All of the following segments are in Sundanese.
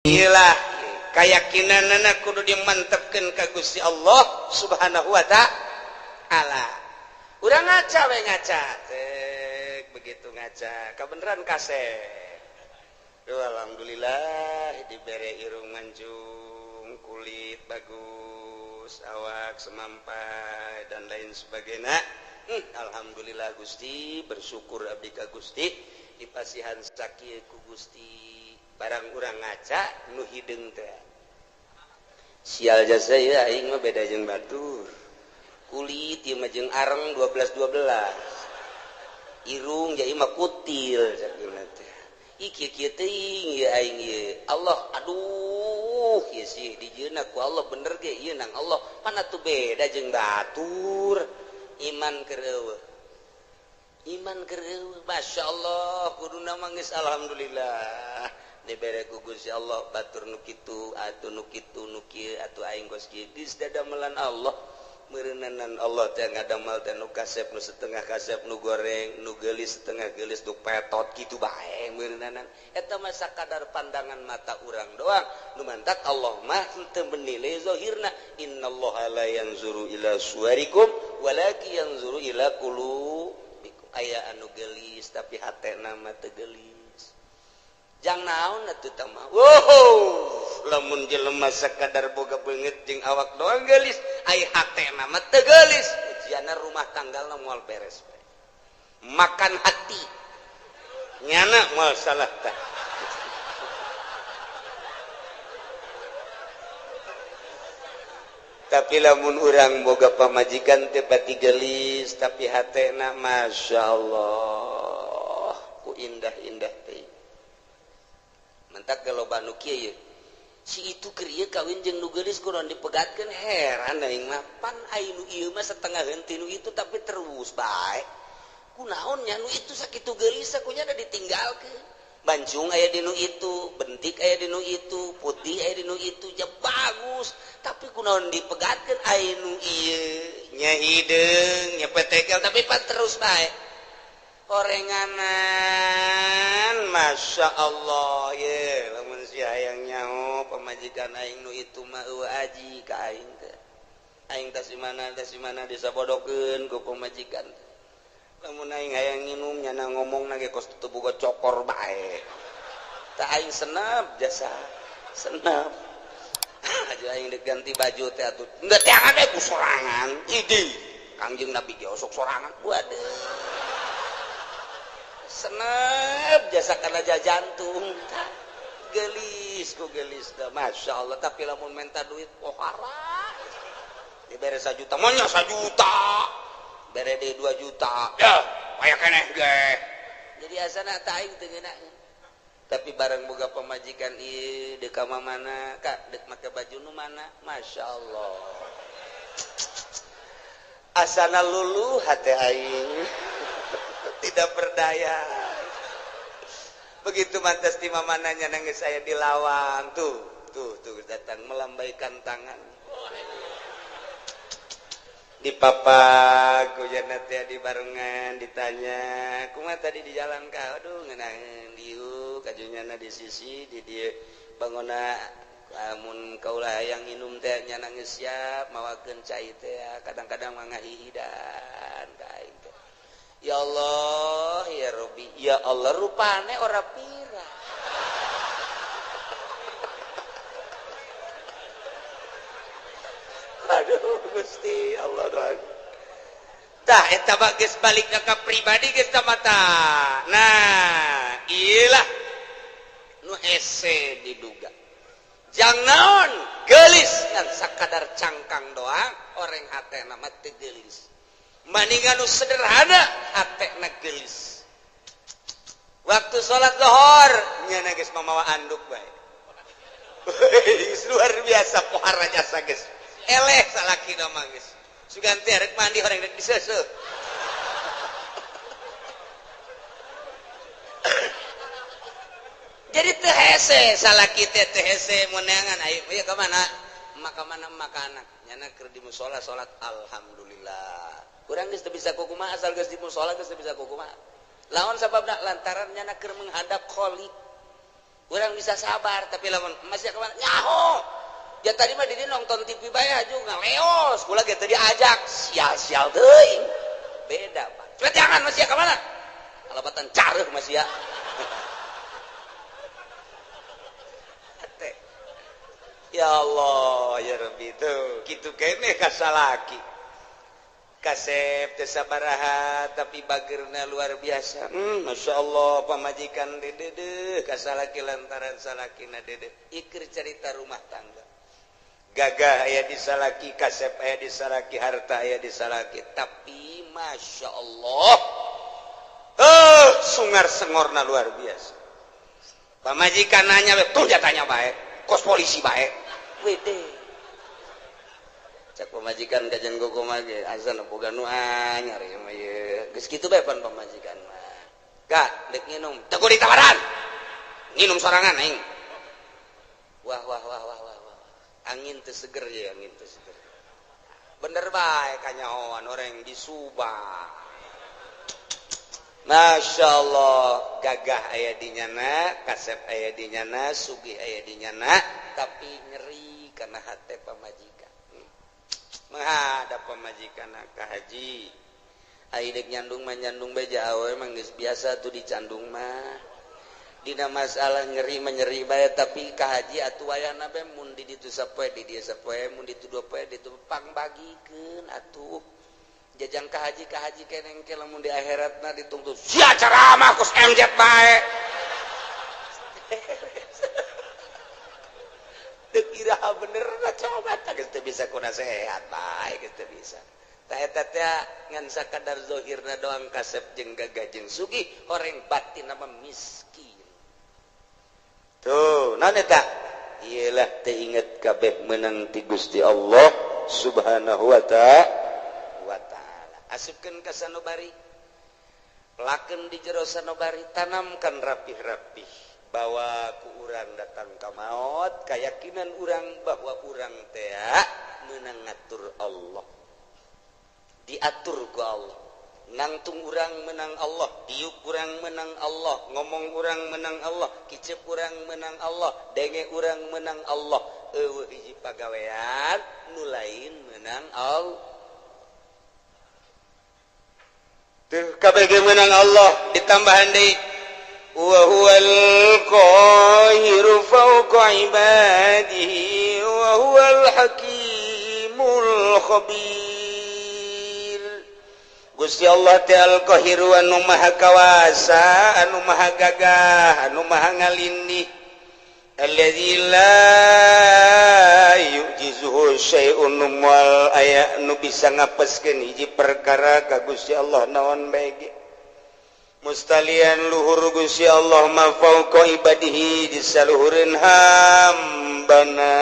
iyalah keyakinanna kudu dimantepkeun ka Gusti Allah Subhanahu wa taala. Urang ngaca we ngaca begitu ngaca kabeneran kasep. Alhamdulillah dibere irung mancung, kulit bagus, awak semampai dan lain sebagainya. Alhamdulillah Gusti, bersyukur abdi ka Gusti dipasihan sakieu ku Gusti. Barang urang ngaca nu hideung teh. Sial jasa ieu aing mah beda jeung batur. Kulit ieu mah jeung areng 12-12. Irung jadi mah kutil sakieu teh. Kieu teuing ieu aing ieu. Allah aduh ieu sih dijieuna ku Allah bener ge ieu nang Allah. Mana tuh beda jeung batur. Iman kereueuh. Iman kereueuh. Masyaallah kuduna mah geus alhamdulillah. Dibere ku Gusti Allah batur nu kitu atuh nu kitu nu kieu atuh aing geus kieu geus dadamelan Allah. Meureunanan Allah teh ngadamal teh nu kasep nu setengah kasep nu goreng nu geulis setengah geulis nu petot kitu bae meureunanan eta mah sakadar pandangan mata urang doang nu mantak Allah mah teu menilai zahirna innallaha la yanzuru ila suwarikum walakin yanzuru ila qulubikum aya anu geulis tapi hatena mah teu geulis jang naon atuh tah mah lamun jelema sakadar boga beungeut jeung awak doang geulis ai hatena mah teu geulis ujianna rumah tanggalna moal beres bae makan hati nyana moal salah tah tapi lamun urang boga pamajikan teh pati geulis tapi hatena masyaallah ku indah-indah teh mentak kalau banu kieu si itu keur ieu kawin jeung nu geulis kunaon dipegatkeun heran aing mah pan aya nu ieu mah setengah henteu nu itu tapi terus bae kunaon nya nu itu sakitu geulis sakunya da ditinggalkeun bancung aya di nu itu bentik aya di nu itu putih aya di nu itu ja bagus tapi kunaon dipegatkeun aya nu ieu nya hideung nya petekel tapi pan terus bae orenganan Masya Allah ye lamun si hayang nyaho pamajikan aing nu itu mah eueuh aji ka aing teh aing teh simana disabodokeun ku pamajikan lamun aing hayang nginum nyana ngomongna ge kos teu boga cokor bae tah aing senep jasa senep aja aing diganti baju teh atuh enggak teh ade ku sorangan idi Kangjeng Nabi ge osok sorangan waduh senep jasa karena jantung gelis ku gelis dah Masya Allah tapi lamun minta duit pohara dibere 1 juta monya 1 juta bere de 2 juta ya aya keneh ge jadi asana teh aing teu ngeunaheun tapi bareng boga pamajikan ieu deuk ka mana kak deuk make baju nu mana Masya Allah asana luluh hate aing tidak berdaya begitu mantas di mamananya nangis saya dilawang tuh datang melambaikan tangan di papa kujana teh di barengan ditanya kumaha tadi di jalan ka aduh ngeunaheun dieu kajunyana di sisi di dieu bangona lamun kaula hayang nginum teh nya nangis siap mawakeun cai teh kadang-kadang mangga hihidan ka aing teh ya Allah ya Rabbi ya Allah rupane ora pira aduh Gusti Allah doang tah eta mah geus balik ka pribadi geus tah mata nah iyalah nu hese diduga jang naon geulis ngan sakadar cangkang doang oreng hatena mah teu geulis maningan nu sederhana hatena geulis waktu salat zuhur nyana geus mamawa anduk bae luar biasa pohara jasa geus eleh salaki da mah geus suganti arek mandi horeng rek diseuseuh jadi teu hese salaki teh teu hese moneangan ayo ka mana anak nyana keur di mushola salat alhamdulillah urang geus teu bisa kukumaha asal geus di mushola geus teu bisa kukumaha lawan sababna lantaran nyana keur menghadap khaliq Orang bisa sabar tapi lamun masih kemana nyaho ya tadi mah dia nonton TV bae juga leos kula ge teu diajak sial-sial teuing beda Pak coba jangan masih kemana alabatan careuh masih ya ya Allah ya Rabbi tuh kitu keneh kasalaki kasep teu sabaraha tapi bageurna luar biasa Masya Allah pamajikan dede kasalaki lantaran salakina dede ikir cerita rumah tangga gagah aya di salaki kasep aya di salaki harta aya di salaki tapi Masya Allah sungar sengorna luar biasa pamajikan nanya tuh jatanya bae kos polisi bae wede cak pemajikan kajian koko mage asal boga nu anyar ya mah ye geus kitu bae pan pemajikan mah ka dek nginum teu ditawaran nginum sorangan aing wah angin teu seger ya angin teu seger bener bae kanyahoan orang di Subang Masya Allah gagah aya di nyana kasep aya di nyana sugih aya di nyana tapi nyeri karena hate pamajikan menghadap pemajikan ka haji aidek nyandung mah nyandung beja awe emang geus biasa tuh dicandung mah dina masalah nyeri menyeri bae tapi ka haji atuh wayahna be mun di ditu sapoe di dieu sapoe mun ditu dua poe ditu pang bagikeun atuh jajang ka haji keneng ke lamun di akhiratna ditungtu sia ceramah kus MZ bae kira bener coba geus teu bisa kuna sehat bae geus teu bisa tah eta teh ngan sakadar zahirna doang kasep jeung gagah jeung sugih horeng batin mah miskin tuh naon eta ieu lah teu inget kabeh meunang ti Gusti Allah Subhanahu wa taala asupkeun ka sanubari pelakeun di jero sanubari tanamkan rapih-rapih bahwa ku urang datang ka maot keyakinan urang bahwa urang teh meunang ngatur Allah diatur ku Allah nangtung urang menang Allah diuk urang menang Allah ngomong urang menang Allah kicep urang menang Allah denge urang menang Allah eueuh hiji pagawean nu lain menang Allah teu kabeh menang Allah ditambahan deui wa huwal qahiru fawqa ibadihi wa huwal hakimul khabir Gusti Allah teh al-qahiru anu maha kawasa anu maha gagah anu maha ngalindih alladzi la yujizuhu syai'un wal aya nu bisa ngapeskeun hiji perkara ka Gusti Allah naon bae ge mustalian luhur Gusti Allah ma fauqa ibadihi di saluhureun hambana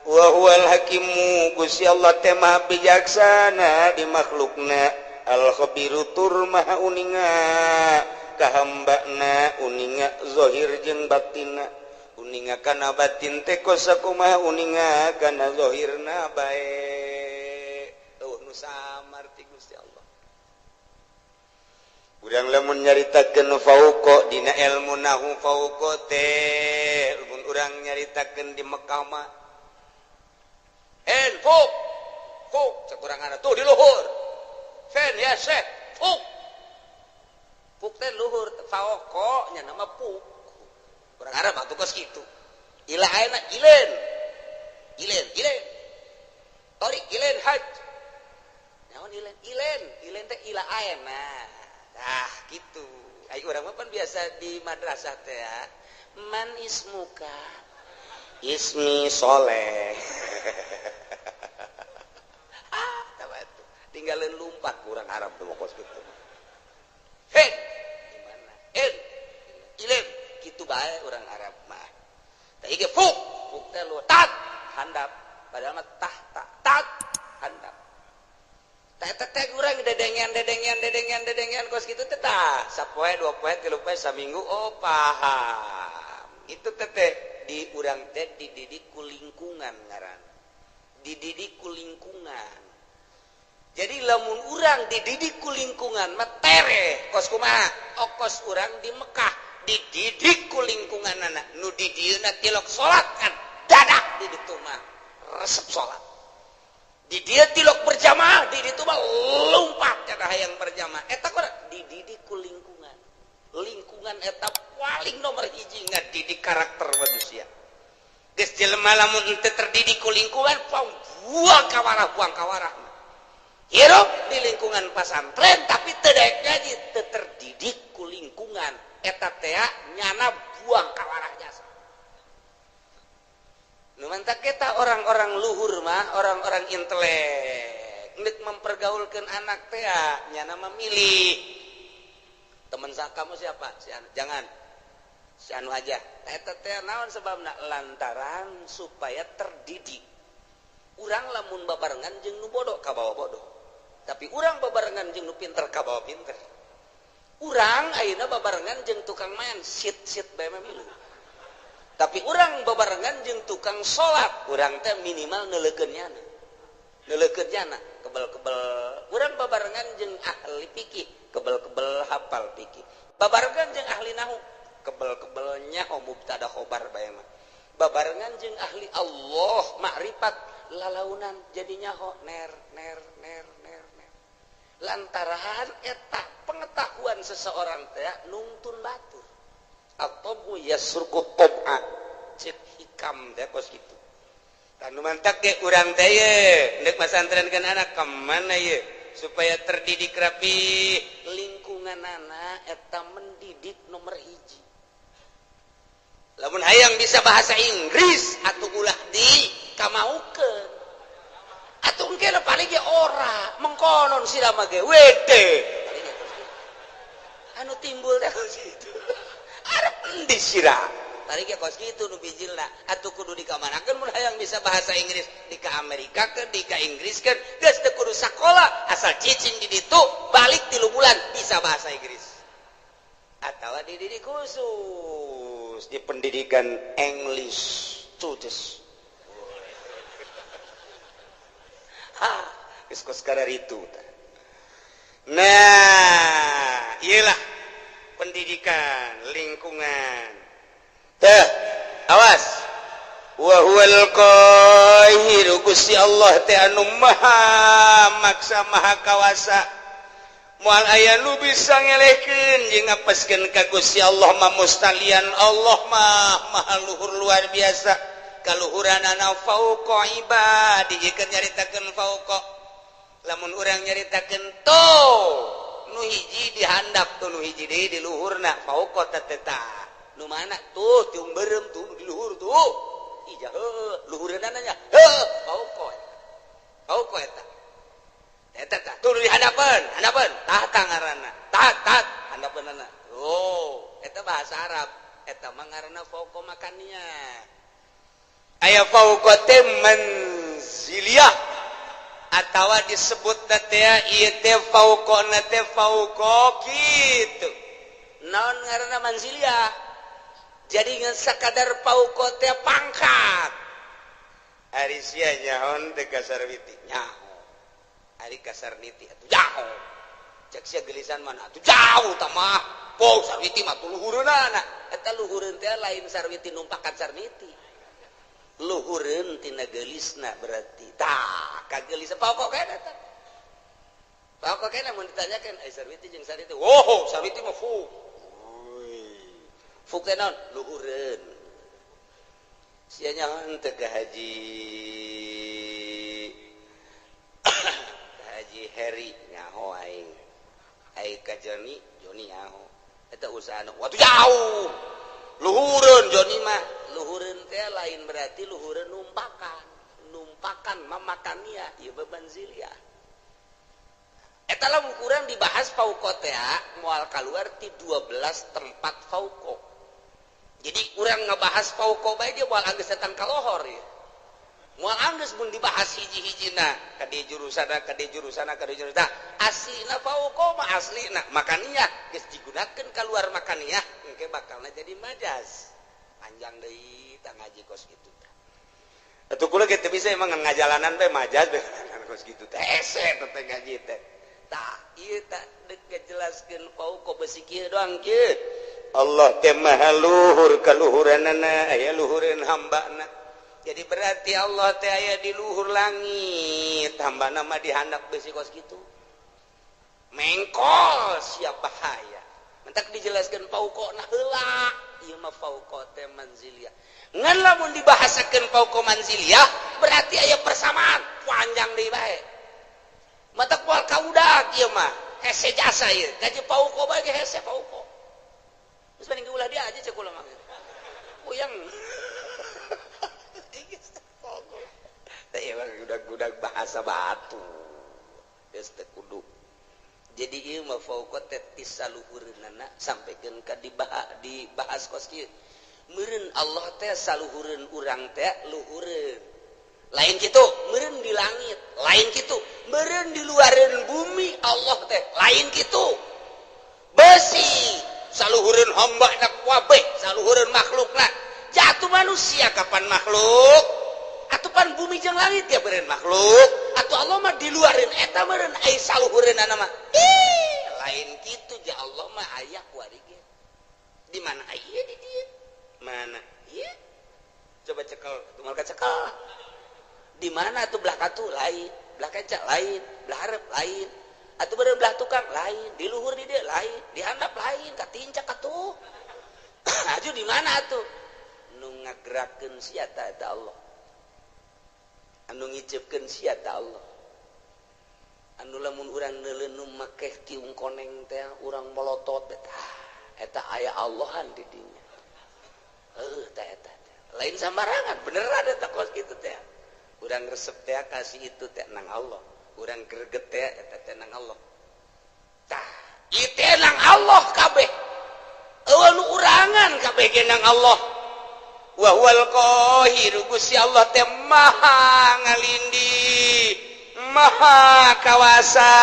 wa huwal hakimu Gusti Allah teh maha bijaksana di makhlukna al khabiru tur maha uninga ka hambana uninga zahir jeung batinna uninga kana batin teh kosakumaha uninga kana zahirna bae nu samar ti Gusti Allah urang lamun nyaritakeun fauqa dina ilmu nahu fauqa teh mun urang nyaritakeun di Mekah mah fuk cek urang ngaran tuh di luhur fen ya syekh fuk teh luhur fauqa nya nama fuk urang Arab mah tugas kitu ila ayeuna ilen torik ilen haj naon ilen teh ila ayeuna ah gitu ai urang mah pan biasa di madrasah teh ya man ismuka ismi soleh tabatu tinggalin lumpat kurang Arab tuh mokos gitu gimana ilen gitu bae urang Arab mah tah ieu fuk teh lu tat handap padahal mah tat handap teh urang dedengan kos kitu teh tah sapoe 2 poe 3 poe saminggu oh paham itu teh di urang teh dididik ku lingkungan ngaran dididik ku lingkungan jadi lamun urang dididik ku lingkungan mah tere kos kumaha kos urang di Mekah dididik ku lingkungan anak nu di dieuna tilok salat kan dadak di ditu mah resep salat di dia tilok berjamaah di ditu mah lompat kana hayang berjamaah eta kudu dididik ku lingkungan eta paling nomor hiji ngadidik karakter manusia geus jelema lamun teu terdidik ku lingkungan buang kawarah hirup di lingkungan pesantren tapi teu daek ngaji teu terdidik ku lingkungan eta teh nyana buang kawarah jasa nu mantap kita orang-orang luhur mah orang-orang intelek ngeuk mempergaulkeun anak teh nyana memilih teman kamu siapa si anu jangan si anu aja eta teh naon sebabna lantaran supaya terdidik urang lamun babarengan jeung nu bodoh ka bawah bodoh tapi urang babarengan jeung nu pinter ka bawah pinter urang ayeuna babarengan jeung tukang main sit bae milu tapi urang babarengan jeung tukang salat urang teh minimal neulekeun nyana kebel-kebel urang babarengan jeung ahli fikih kebel-kebel hafal fikih babarengan jeung ahli nahwu kebel-kebel nyaho mubtada khobar bae mah babarengan jeung ahli Allah makrifat lalaunan jadi nyaho ner lantaran eta pengetahuan seseorang teh nungtun batur atau yasruku tab'a cek hikam teh kos kitu anu mantak ge urang teh ye neuk masantrenkeun anak ka mana ye supaya terdidik rapi lingkungan anak eta mendidik nomor hiji lamun hayang bisa bahasa Inggris atuh ulah di kamaukeun atuh engke paling ge ora mengkonon sirama ge wede anu timbul teh kos kitu arep endi sira tari ge kos kitu nu bijilna atuh kudu dikamanakeun mun hayang bisa bahasa Inggris di ka Amerika ke di ka Inggris ke geus teu kudu sakola asal cicing di ditu balik 3 bulan bisa bahasa Inggris atawa dididik khusus di pendidikan English studies geus kadar itu nah iyalah pendidikan lingkungan teh awas wa huwal qahir Gusti Allah teh anu maha maksa maha kawasa moal aya nu bisa ngelehkeun jeung ngapeskeun ka Gusti Allah mah mustalian Allah mah maha luhur luar biasa kaluhuranana fauqa ibadi jikeun nyaritakeun fauqa lamun urang nyaritakeun to nu hiji dihandap tuh nu hiji deui di luhurna fauqa tateta nu mana tuh tiung beureum tuh di luhur tuh ija luhureunna nya fauqa eta tuh di hadapan tahta ngaranna tahat handapeunna oh eta bahasa Arab eta mah ngaranna fauqa makania aya fauqa teh manziliyah atawa disebut teh ieu teh fauqana teh fauqa kitu naon ngaranna manziliyah jadi ngan sakadar fauqa teh pangkat ari sia nyaon teh kasar witi nyaho ari kasar niti atuh jauh cek sia gelisan mana atuh jauh tah mah po sarwiti mah tuh luhureunna eta luhureun teh lain sarwiti numpakan sarniti luhureun tina gelisna berarti tah kagelis pokok kana tah pokok kana mun ditanyakeun ai sarwiti jeung sarwiti oh sarwiti mah fuk teh naon luhureun sia nyaon teh ka haji Heri nyaho aing ka Joni nyaho eta usahana watu jauh luhureun Joni mah luhureun teh lain berarti luhureun numpakan mamakania ieu beban ziliyah eta lamun kurang dibahas fauqa teh moal kaluar ti 12 tempat fauqa jadi urang ngabahas fauqa bae ge moal anggeus datang ka lohor ya moal anggeus mun dibahas hiji-hijina ka dieu jurusana aslina fauqa mah aslina makaniyah geus digunakeun kaluar makaniyah engke bakalna jadi majaz panjang deui tah ngaji kos kitu tah atuh kula ge teu bisa emang ngajalanan teh majaz beus kos kitu teh ese teh ngaji teh tah ieu tah deuk ngajelaskeun fauqa besi kieu doang kieu Allah teh maha luhur kaluhuranana aya luhureun hambana. Jadi berarti Allah teh aya di luhur langit, hambana mah dihandap besi kos kitu. Mengkol siap bahaya. Mentak dijelaskeun pauqona heula, ieu mah pauqa teh manziliyah. Ngan lamun dibahasakeun pauqa manziliyah, berarti aya persamaan panjang deui bae. Mata poal kaudak ieu mah, hese jasa ieu. Gaji pauqa bae ge hese pauqa. Terus banding ulah dia aja cek ulah mah. Uyang. Teh udah bahasa batu. Geus teu kudu. Jadi ieu mah fauqa teh tisaluhureunana sampikeun ka dibahas kos kieu. Meureun Allah teh saluhureun urang teh luhureun. Lain kitu, meureun di langit, lain kitu. Meureun di luareun bumi Allah teh lain kitu. Besi saluhureun hamba na kabeh, saluhureun makhlukna. Jatuh manusia kapan makhluk? Atupan bumi jeung langit ya beureun makhluk. Atuh Allah mah di luareun eta meureun ai saluhureunana mah. Lain kitu ja Allah mah aya kuari ge. Di mana aya di dieu? Mana? Ieu. Coba cekel, tumal ka cekel. Di mana atuh belah katu lain, belah kaca lain, belah hareup lain. Atuh beureun belah tukang lain, di luhur di dieu lain, di handap lain, ka tincak atuh. Aju di mana atuh? Nu ngagerakeun sia eta Allah. Anu ngicipkeun sia ta Allah. Anu lamun urang neuleuh make tiung koneng teh urang molotot eta aya Allahan di dinya. Tah eta. Lain sambarangan, beneran eta kos kitu teh. Urang resep teh kasih itu teh nang Allah. Urang greget teh eta teh nang Allah. Tah, ieu teh nang Allah kabeh. Eueuh nu urangan kabeh ge nang Allah. Wa huwal qahir, Gusti Allah teh maha ngalindih, maha kawasa.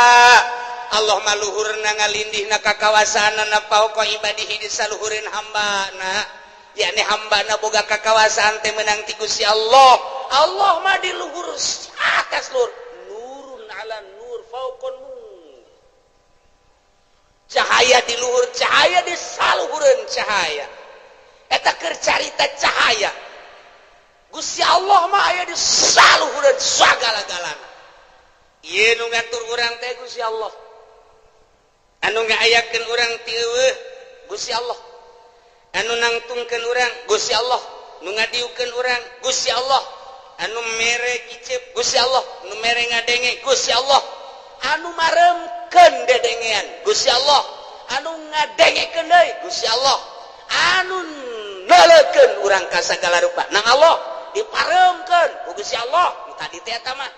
Allah mah luhurna ngalindihna ka kawasaanna pauqa ibadihi di saluhureun hambana. Yakni hambana boga kakawasaan teh meunang ti Gusti Allah. Allah mah di luhur atas luhur. Nurun ala nur fauqan nur. Cahaya di luhur cahaya di saluhureun cahaya. Eta keur carita cahaya. Gusti Allah mah aya di saluhureun sagala-galana. Ieu nu ngatur urang teh Gusti Allah. Anu ngaayakeun urang ti eueuh Gusti Allah. Anu nangtungkeun urang Gusti Allah. Nu ngadiukeun urang Gusti Allah. Anu mere kicep Gusti Allah. Nu mere ngadenge Gusti Allah. Anu maremkeun dedengean Gusti Allah. Anu ngadengekeun deui Gusti Allah. Anu nalekeun urang ka sagala rupa nang Allah diparemkeun ku Gusti Allah. Tadi teh eta mah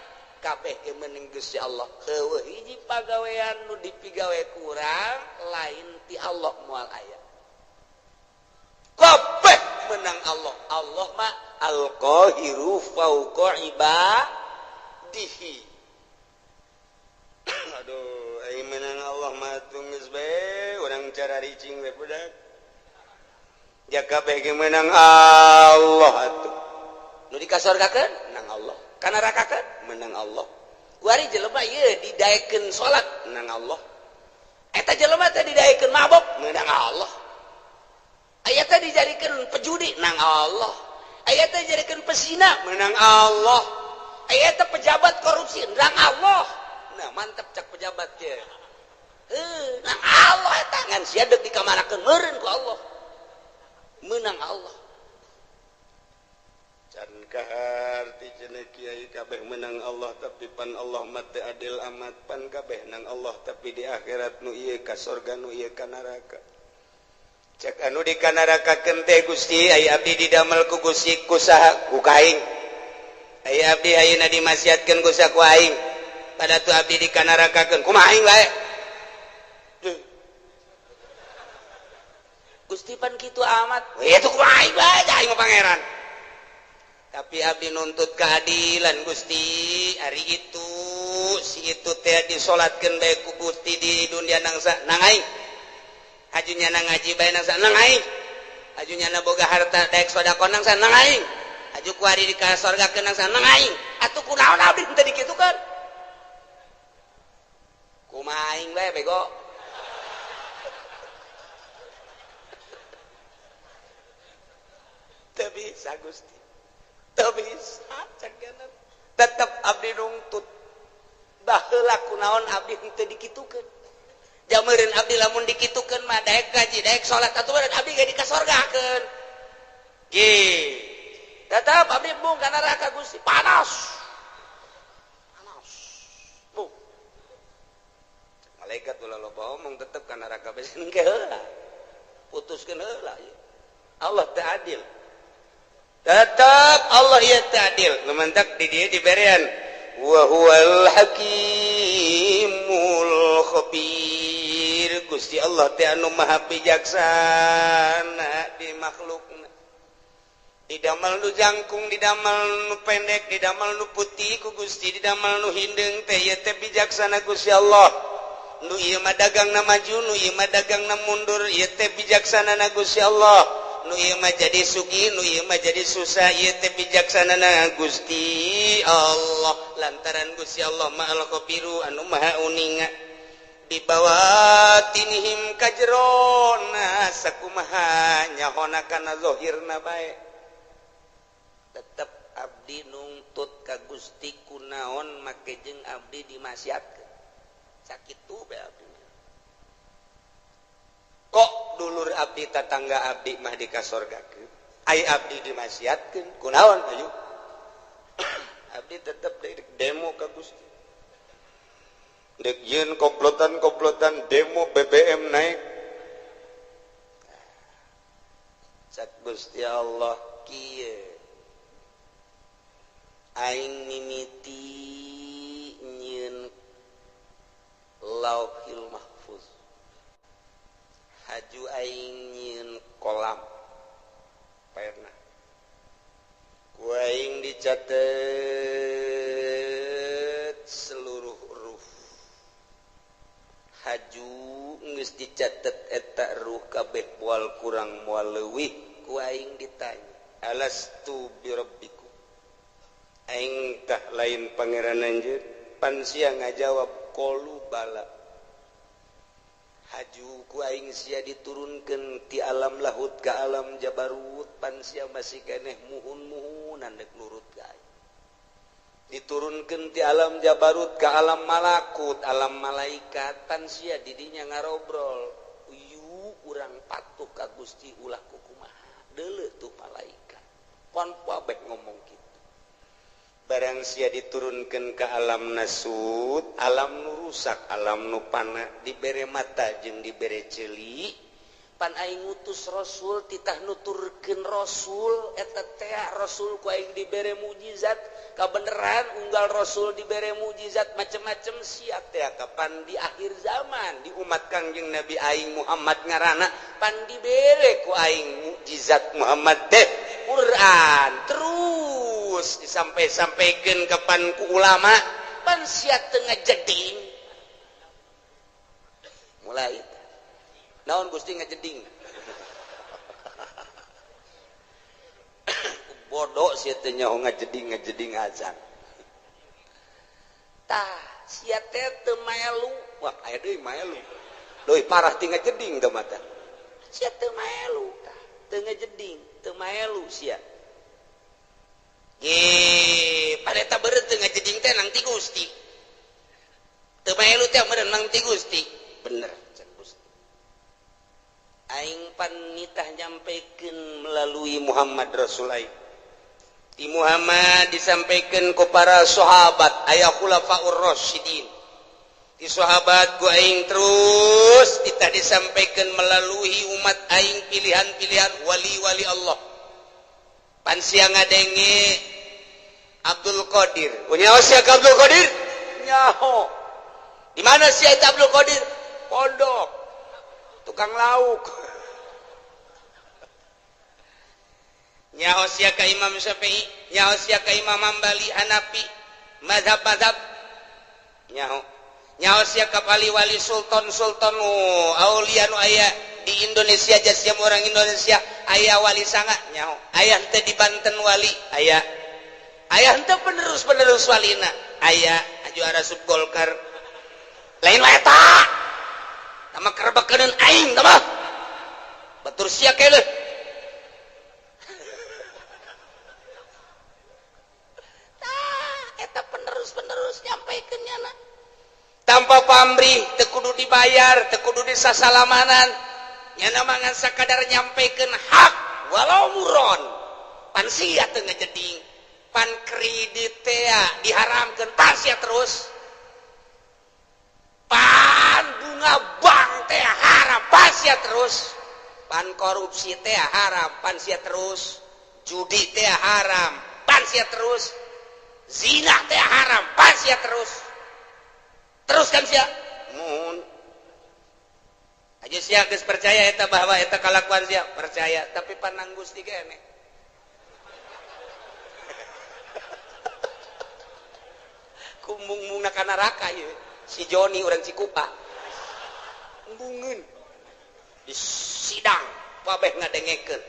kabeh ge meuning Gusti Allah. Heueuh hiji pagawean nu dipigawe ku urang lain ti Allah moal aya. Kabeh menang Allah. Allah mah al-qahiru fauqa ibadihi. Aduh, ai menang Allah mah geus bae urang cara ricing we budak. Ya kabeh ge menang Allah atuh. Nu dikasorgakeun nang Allah. Kana nerakakeun menang Allah. Kuari jelema ieu didaekeun salat nang Allah. Eta jelema teh didaekeun mabok menang Allah. Aya teh dijadikeun pejudi nang Allah. Aya teh dijadikeun pesina menang Allah. Aya teh pejabat korupsi nang Allah. Nah, mantep cak pejabat teh. Nang Allah eta ngan sia deuk dikamanakeun meureun ku Allah. Menang Allah. Can kaharti cenah kiai kabeh menang Allah tapi pan Allah mah teu adil amat pan kabeh nang Allah tapi di akhirat nu ieu ka surga nu ieu ka neraka. Cek anu di ka neraka keun teh Gusti aya abdi didamel ku Gusti ku saha ku kaing. Aya abdi ayeuna dimasiatkeun ku saha ku aing. Pada tu abdi di ka neraka keun kumaha aing wae. Gusti pan kitu amat. Itu kumaha aing bae aing mah pangeran. Tapi abdi nuntut keadilan Gusti. Hari itu si itu teh disolatkeun bae ku Gusti di dunia nangsa nang aing. Ajunya nang ngaji bae nangsa nang aing. Ajunya na boga harta daek sedekah nangsa nang aing. Aju ku ari di ka sorgakeun nangsa nang aing. Atuh kunaon abdi teu dikitukeun. Kumaha aing bae bego. Gusti tapi tetap abdi nuntut baheula kunaon abdi henteu dikitukeun jamureun abdi lamun dikitukeun mah daek kaji daek salat aturan abdi ge dikasorgakeun ge tetap abdi bung ka neraka Gusti panas bung malaikat ulah loba omong tetep ka neraka besen ge heula putuskeun heula Allah teu adil tetap Allah ya ta'dil lumantak di dia diberian wa huwal hakimul khabir Gusti Allah teh anu maha bijaksana di makhlukna didamel nu jangkung didamel nu pendek didamel nu putih ku Gusti didamel nu hindeng teh ieu teh bijaksana Gusti Allah nu ieu mah dagangna maju nu ieu mah dagangna mundur ieu teh bijaksana na Gusti Allah nu ieu mah jadi sugih nu ieu mah jadi susah ieu teh bijaksanana Gusti Allah lantaran Gusti Allah ma'al khabiru anu maha uninga di bawatinihim kajrona sakumaha nyahona kana zahirna bae tetep abdi nungtut ka Gusti kunaon make jeung abdi dimasiatkeun sakitu bae abdi kok dulur abdi tetangga abdi mah dikasorgakeun ai abdi dimasiatkeun kunaon ayu abdi tetep demo ka Gusti dek yeun komplotan demo BBM naik sak Gusti Allah kieu aing mimiti nyieun lauhil mahfuz haju aing nyieun kolam pernah ku aing dicatet seluruh ruh haju geus dicatet eta ruh kabeh moal kurang moal leuwih ku aing ditanya alastu bi rabbikum aing tah lain pangeran anjeun pan sia ngajawab qalu bala haju ku aing sia diturunkeun ti alam lahut ka alam jabarut pan sia masih keneh muhun-muhunan dek nurut ka aing diturunkeun ti alam jabarut ka alam malakut alam malaikat pan sia didinya ngarobrol yu urang patuh ka Gusti ulah kumaha deuleu tuh malaikat pon babeh ngomong kitu barang sia diturunkeun ka alam nasut alam nu rusak alam nu pana dibere mata jeung dibere ceuli pan aing ngutus rasul titah nuturkeun rasul eta teh rasul ku aing dibere mukjizat kabeneran unggal rasul dibere mukjizat macem-macem sia teh kapan di akhir zaman di umat Kangjeng Nabi aing Muhammad ngaranna pan dibere ku aing mukjizat Muhammad teh Quran terus disampai-sampaikan kapan ku ulama pan sia teu ngajeding mulai naon Gusti ngajeding bodoh sia teh nyaho ngajeding azan tah sia teh teu melu wah aya deui melu deui parah ti ngajeding teh mata sia teu melu tah teu ngajeding teu melu sia pada tak beureut teu ngajeding teh nang ti Gusti teu melu teh meureun nang ti Gusti bener cek Gusti aing pan nitah nyampikeun melalui Muhammad Rasul aing ti Muhammad disampaikan ku para sahabat aya khulafaur rasyidin ti sahabat ku aing terus kita disampaikan melalui umat aing pilihan-pilihan wali-wali Allah pan sia ngadenge Abdul Qadir nyaho sia Abdul Qadir nyaho di mana sia eta Abdul Qadir pondok tukang lauk nyaho sia ka Imam Syafi'i nyaho sia ka Imam Hambali Hanafi mazhab-mazhab nyaho sia ka wali sultan aulia nu aya di Indonesia sia orang Indonesia aya wali sanga nyaho aya teh di Banten wali aya teh penerus walina aya juara sub Golkar lain wae eta tama kerebekeun aing tama batur sia keleh duniana tanpa pamrih teu kudu dibayar teu kudu disasalamanan nya mangan sakadar nyampikeun hak walau muron pan sia teu ngajeding pan kredit teh diharamkeun pan sia terus pan bunga bank teh haram pan sia terus pan korupsi teh haram pan sia terus judi teh haram pan sia terus zina teh haram pan sia terus kan sia mun aja sia geus percaya eta bahwa eta kalakuan sia percaya tapi panang Gusti keneh kumbung-mungna ka neraka ieu si Joni urang Cikupa embungeun di sidang pabeh ngadengekeun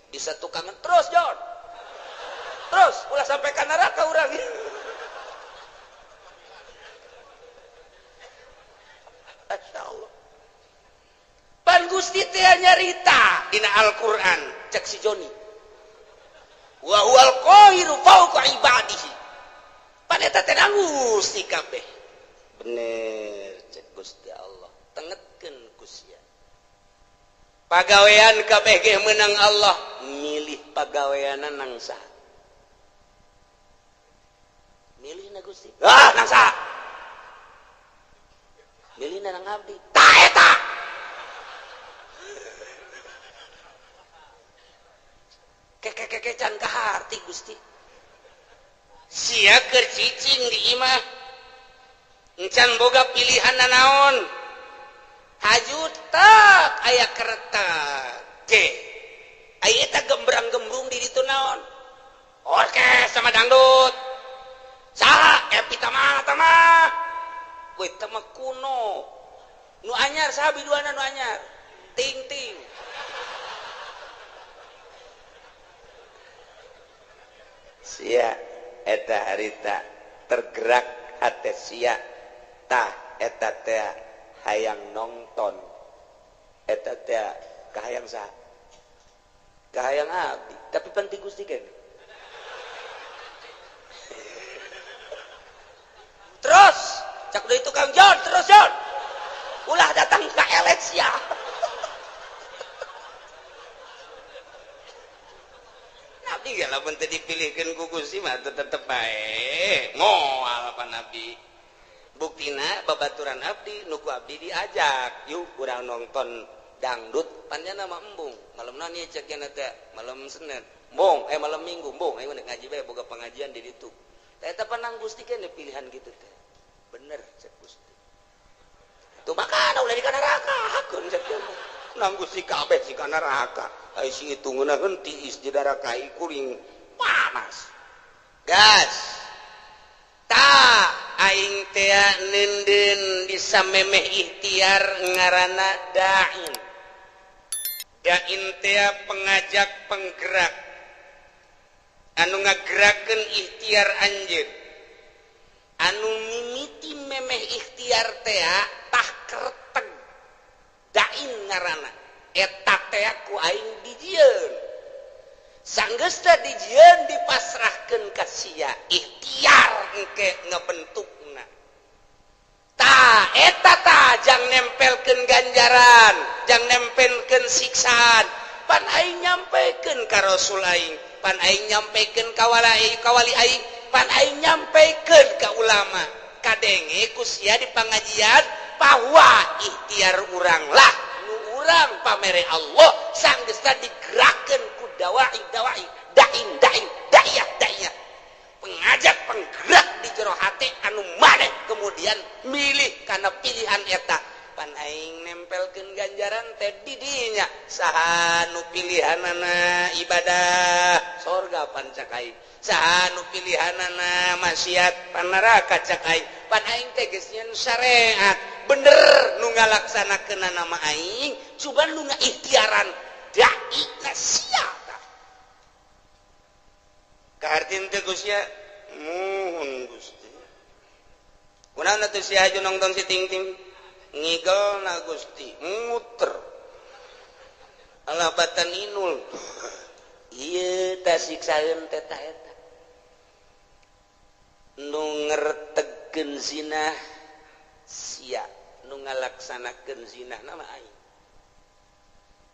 di satukangan terus Jon terus ulah sampai ka neraka urang Masyaallah pan Gusti teh nyarita dina Al-Qur'an cek si Joni wa huwal qahiru fawqa ibadihi pan eta teh Gusti kabeh bener cek Gusti Allah tengetkeun ku sia pagawean kabeh ge meunang Allah milih pagaweana nang saha milihna Gusti nang saha milihna nang abdi tah eta keke can kaharti Gusti sia keur cicing di imah encan boga pilihan naon hajut tak aya keretak ge aya eta gembrang-gembrung di ditu naon orkes sama dangdut saha epi tamah we tamah kuno nu anyar saha biduana nu anyar ting sia eta harita tergerak hate sia tah eta teh hayang nonton eta teh kahayang saha kahayang abdi tapi penting Gusti keneh terus cak deui tukang Jon terus Jon ulah datang ka eleksi ya nabi ya lamun teu dipilihkeun ku Gusti mah tetep bae moal pan nabi buktina babaturan abdi nuku abdi diajak yuk urang nonton dangdut panjana mah embung malemna nih cek nya teh malam Senin embung malam Minggu embung ayo ngaji bae boga pengajian di ditu eta panang Gusti keneh pilihan gitu teh bener cek Gusti tuh makana ulah di neraka hakeun cek nang Gusti kabeh si ka neraka ai si hitungeuna tiis di neraka kuring panas gas ta aing teh nenden bisa memeh ikhtiar ngaranna dain teh pengajak penggerak anu ngagerakeun ikhtiar anjeun anu mimiti memeh ikhtiar teh tah kereteg dain ngaranna eta teh ku aing dijieun sanggeus teh dijieun dipasrahkeun ka sia ikhtiar engke ngabentukna tah eta tah jang nempelkeun ganjaran jang nempelkeun siksaan pan aing nyampekeun ka Rasul aing pan aing nyampekeun ka kawali aing pan aing nyampekeun ka ulama kadenge ku sia di pangajian bahwa ikhtiar urang lah nu urang pamere Allah sanggeus digerakkeun ku dawai daiyah pengajak penggerak di jero hati anu maneh kemudian milih karena pilihan eta pan aing nempelkeun ganjaran teh di dinya saha nu pilihanana ibadah sorga pan cak aing saha nu pilihanana maksiat pan neraka cak aing pan aing teh geus nyeun syariat bener nu ngalaksanakeun nama aing cuban nu ngaikhtiaran dai sia kahartin teh Gusti muhun Gusti kunaon atuh si Haju nongton si Ting-ting ngigelna Gusti muter alabatan inul ieu tah siksaeun teh ta eta nu ngerteg ngalaksanakeun zina sia nu ngalaksanakeun zina nama aing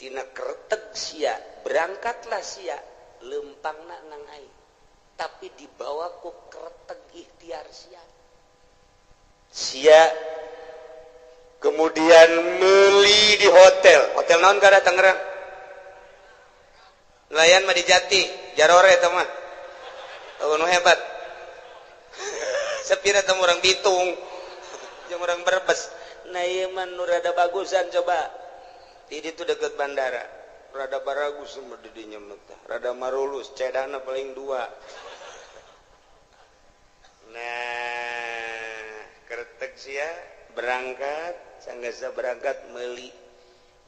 tina kereteg sia berangkatlah sia lempangna nang aing tapi dibawa ku kereteg ikhtiar sia kemudian meuli di hotel naon kada Tangerang nelayan mah di Jati Jarore eta mah nu hebat sepira temu orang Bitung jeung orang Brebes nah ieu mah nu rada bagusan coba di ditu deket bandara rada baragus mah di dinya mah rada marulus cedana paling 2 nah keretek sia berangkat sanggasa berangkat meuli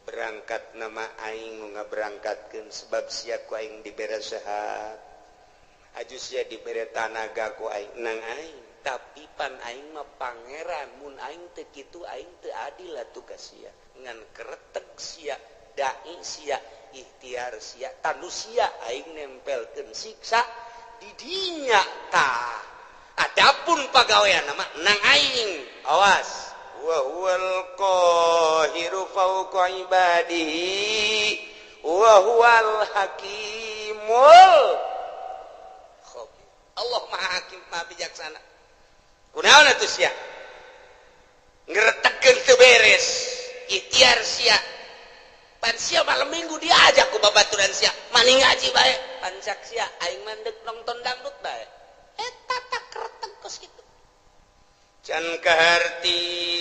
berangkat nama aing nu ngaberangkatkeun sebab sia ku aing dibere sehat aju sia dibere tanaga ku aing nang aing tapi pan aing mah pangeran mun aing teu kitu aing teu adil atuh ka sia ngan kereteg sia dai sia ikhtiar sia tanu sia aing nempelkeun siksa di dinya tah adapun pagawean mah nang aing awas wa huwal qahiru fawqa ibadihi wa huwal hakimul khabir Allah maha hakim maha bijaksana kunaon atuh sia ngretegkeun teu beres ikhtiar sia pan sia malam minggu diajak ku babaturan sia mani ngaji bae pan sak sia aing mandek nonton dangdut bae eta tak kereteg kos kitu can kaharti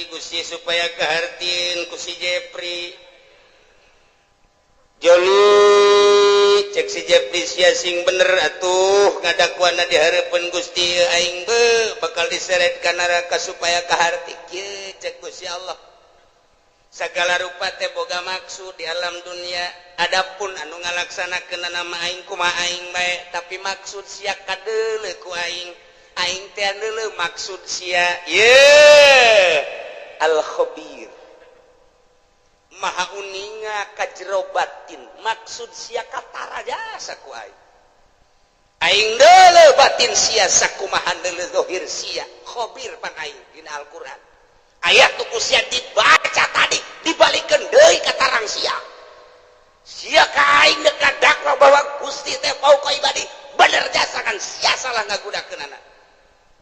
Gusti supaya kahartiin ku si Jepri Joli cek si Jepri sia sing bener atuh ngadakuana di hareupeun Gusti aing be bakal diseret ka neraka supaya kaharti kieu cek Gusti Allah sagala rupa teh boga maksud di alam dunia adapun anu ngalaksanakeun nama aing kumaha aing bae tapi maksud sia kadeuleu ku aing aing teh neuleuh maksud sia al khabir maha uninga ka jero batin maksud sia katara jasa ku aing neuleuh batin sia sakumaha neuleuh zahir sia khabir pan aing dina Al-Qur'an ayat tu sia dibaca tadi dibalikeun deui ka tarang sia ka aing dekadakna bahwa Gusti teh fauqa ibadi bener jasa kan sia salah ngagudakeun anak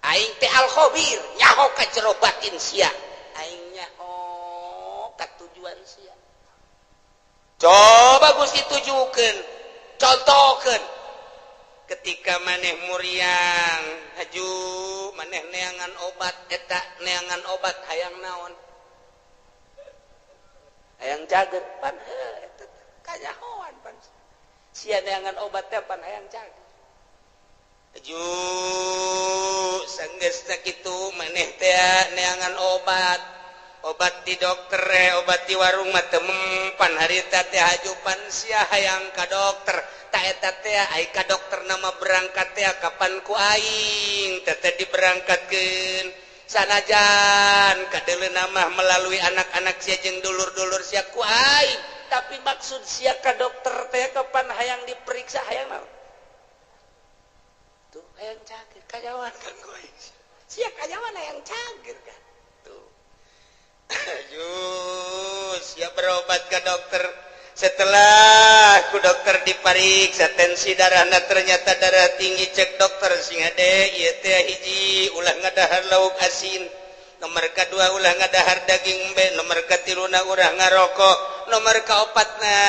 aing teh al khabir nyaho ka jero batin sia aing nyaho ka tujuan sia coba Gusti tujukeun contohkeun ketika maneh muriang haju maneh neangan obat eta neangan obat hayang naon hayang cager pan eta kanyahoan pan sia neangan obat teh pan hayang cager aju sanggeusna kitu maneh teh neangan obat di dokter obat di warung mah teu mempan harita teh hajupan sia hayang ka dokter ta eta teh ai ka dokter nama berangkat teh kapan ku aing teh diberangkatkeun sanajan kadeuleuna mah melalui anak-anak sia jeung dulur-dulur sia ku aing tapi maksud sia ka dokter teh kapan hayang diperiksa hayang naon tuh hayang cager kajawan kan gue sia kajawan hayang cager kan tuh siap berobat ke dokter setelah ku dokter dipariksa tensi darahna ternyata darah tinggi cek dokter sing ade ieu teh hiji ulah ngadahar lauk asin nomor kedua ulah ngadahar daging embe nomor katiluna urang ngarokok nomor kaopatna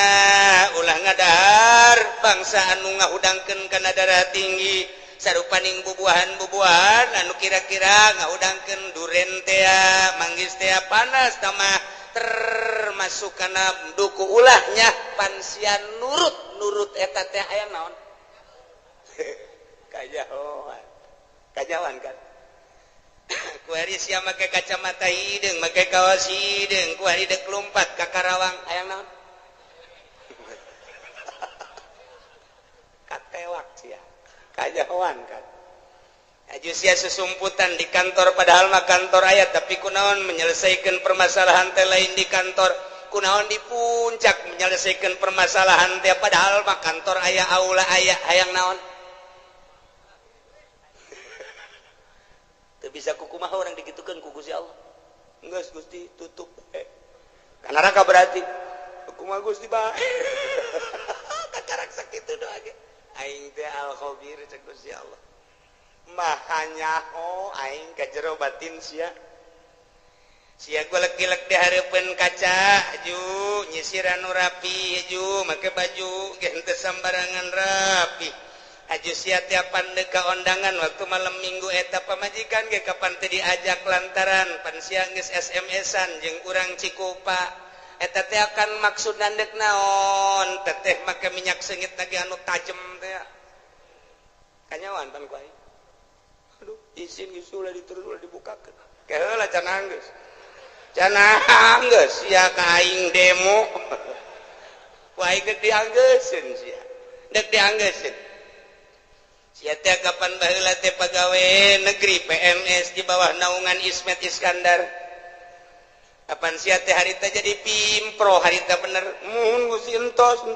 ulah ngadahar bangsa anu ngahudangkeun kana darah tinggi sarupaning bubuahan anu kira-kira ngahudangkeun duren teh manggis teh panas tamah termasuk kana duku ulahnya pansian nurut eta teh aya naon kajawan kan ku hari sia make kacamata hideung make kaos hideung ku hari dek lompat ka Karawang aya naon katewak sia kajawan kan aju sia susumputan di kantor padahal mah kantor aya tapi kunaon menyelesaikan permasalahan teh lain di kantor kunaon di puncak menyelesaikan permasalahan teh padahal mah kantor aya aula aya hayang naon teu teu bisa kukumaha orang digitukeun ku Gusti Allah. Geus Gusti tutup. Kan neraka berarti kumaha Gusti bae. Kakarak sakitu doa ge. Aing teh al-khabir cek Gusti Allah. Mahanya aing ka jero batin sia. Sia golek-golek di hareupeun kaca, aju nyisir anu rapi, aju make baju ge henteu sambarangan rapi. Aju sia tiapan deka ondangan waktu malam minggu eta pamajikan ge kapan teu diajak lantaran pan sia geus SMS-an jeung urang Cikupa. Eta teh akan maksud nandek naon? Teteh make minyak seungit lagi anu tajem teh. Kanyawan pan ku aing. Aduh, izin geus ulah diterus ulah dibukakeun. Keheula can anggeus. Can anggeus sia ka aing demo. Ku aing geus dianggeuskeun sia. Dek dianggeuskeun. Sia teh kapan baheula teh pagawe negeri PNS di bawah naungan Ismet Iskandar. Kapan sia teh harita jadi pimpro harita bener. Mun Gusti entos.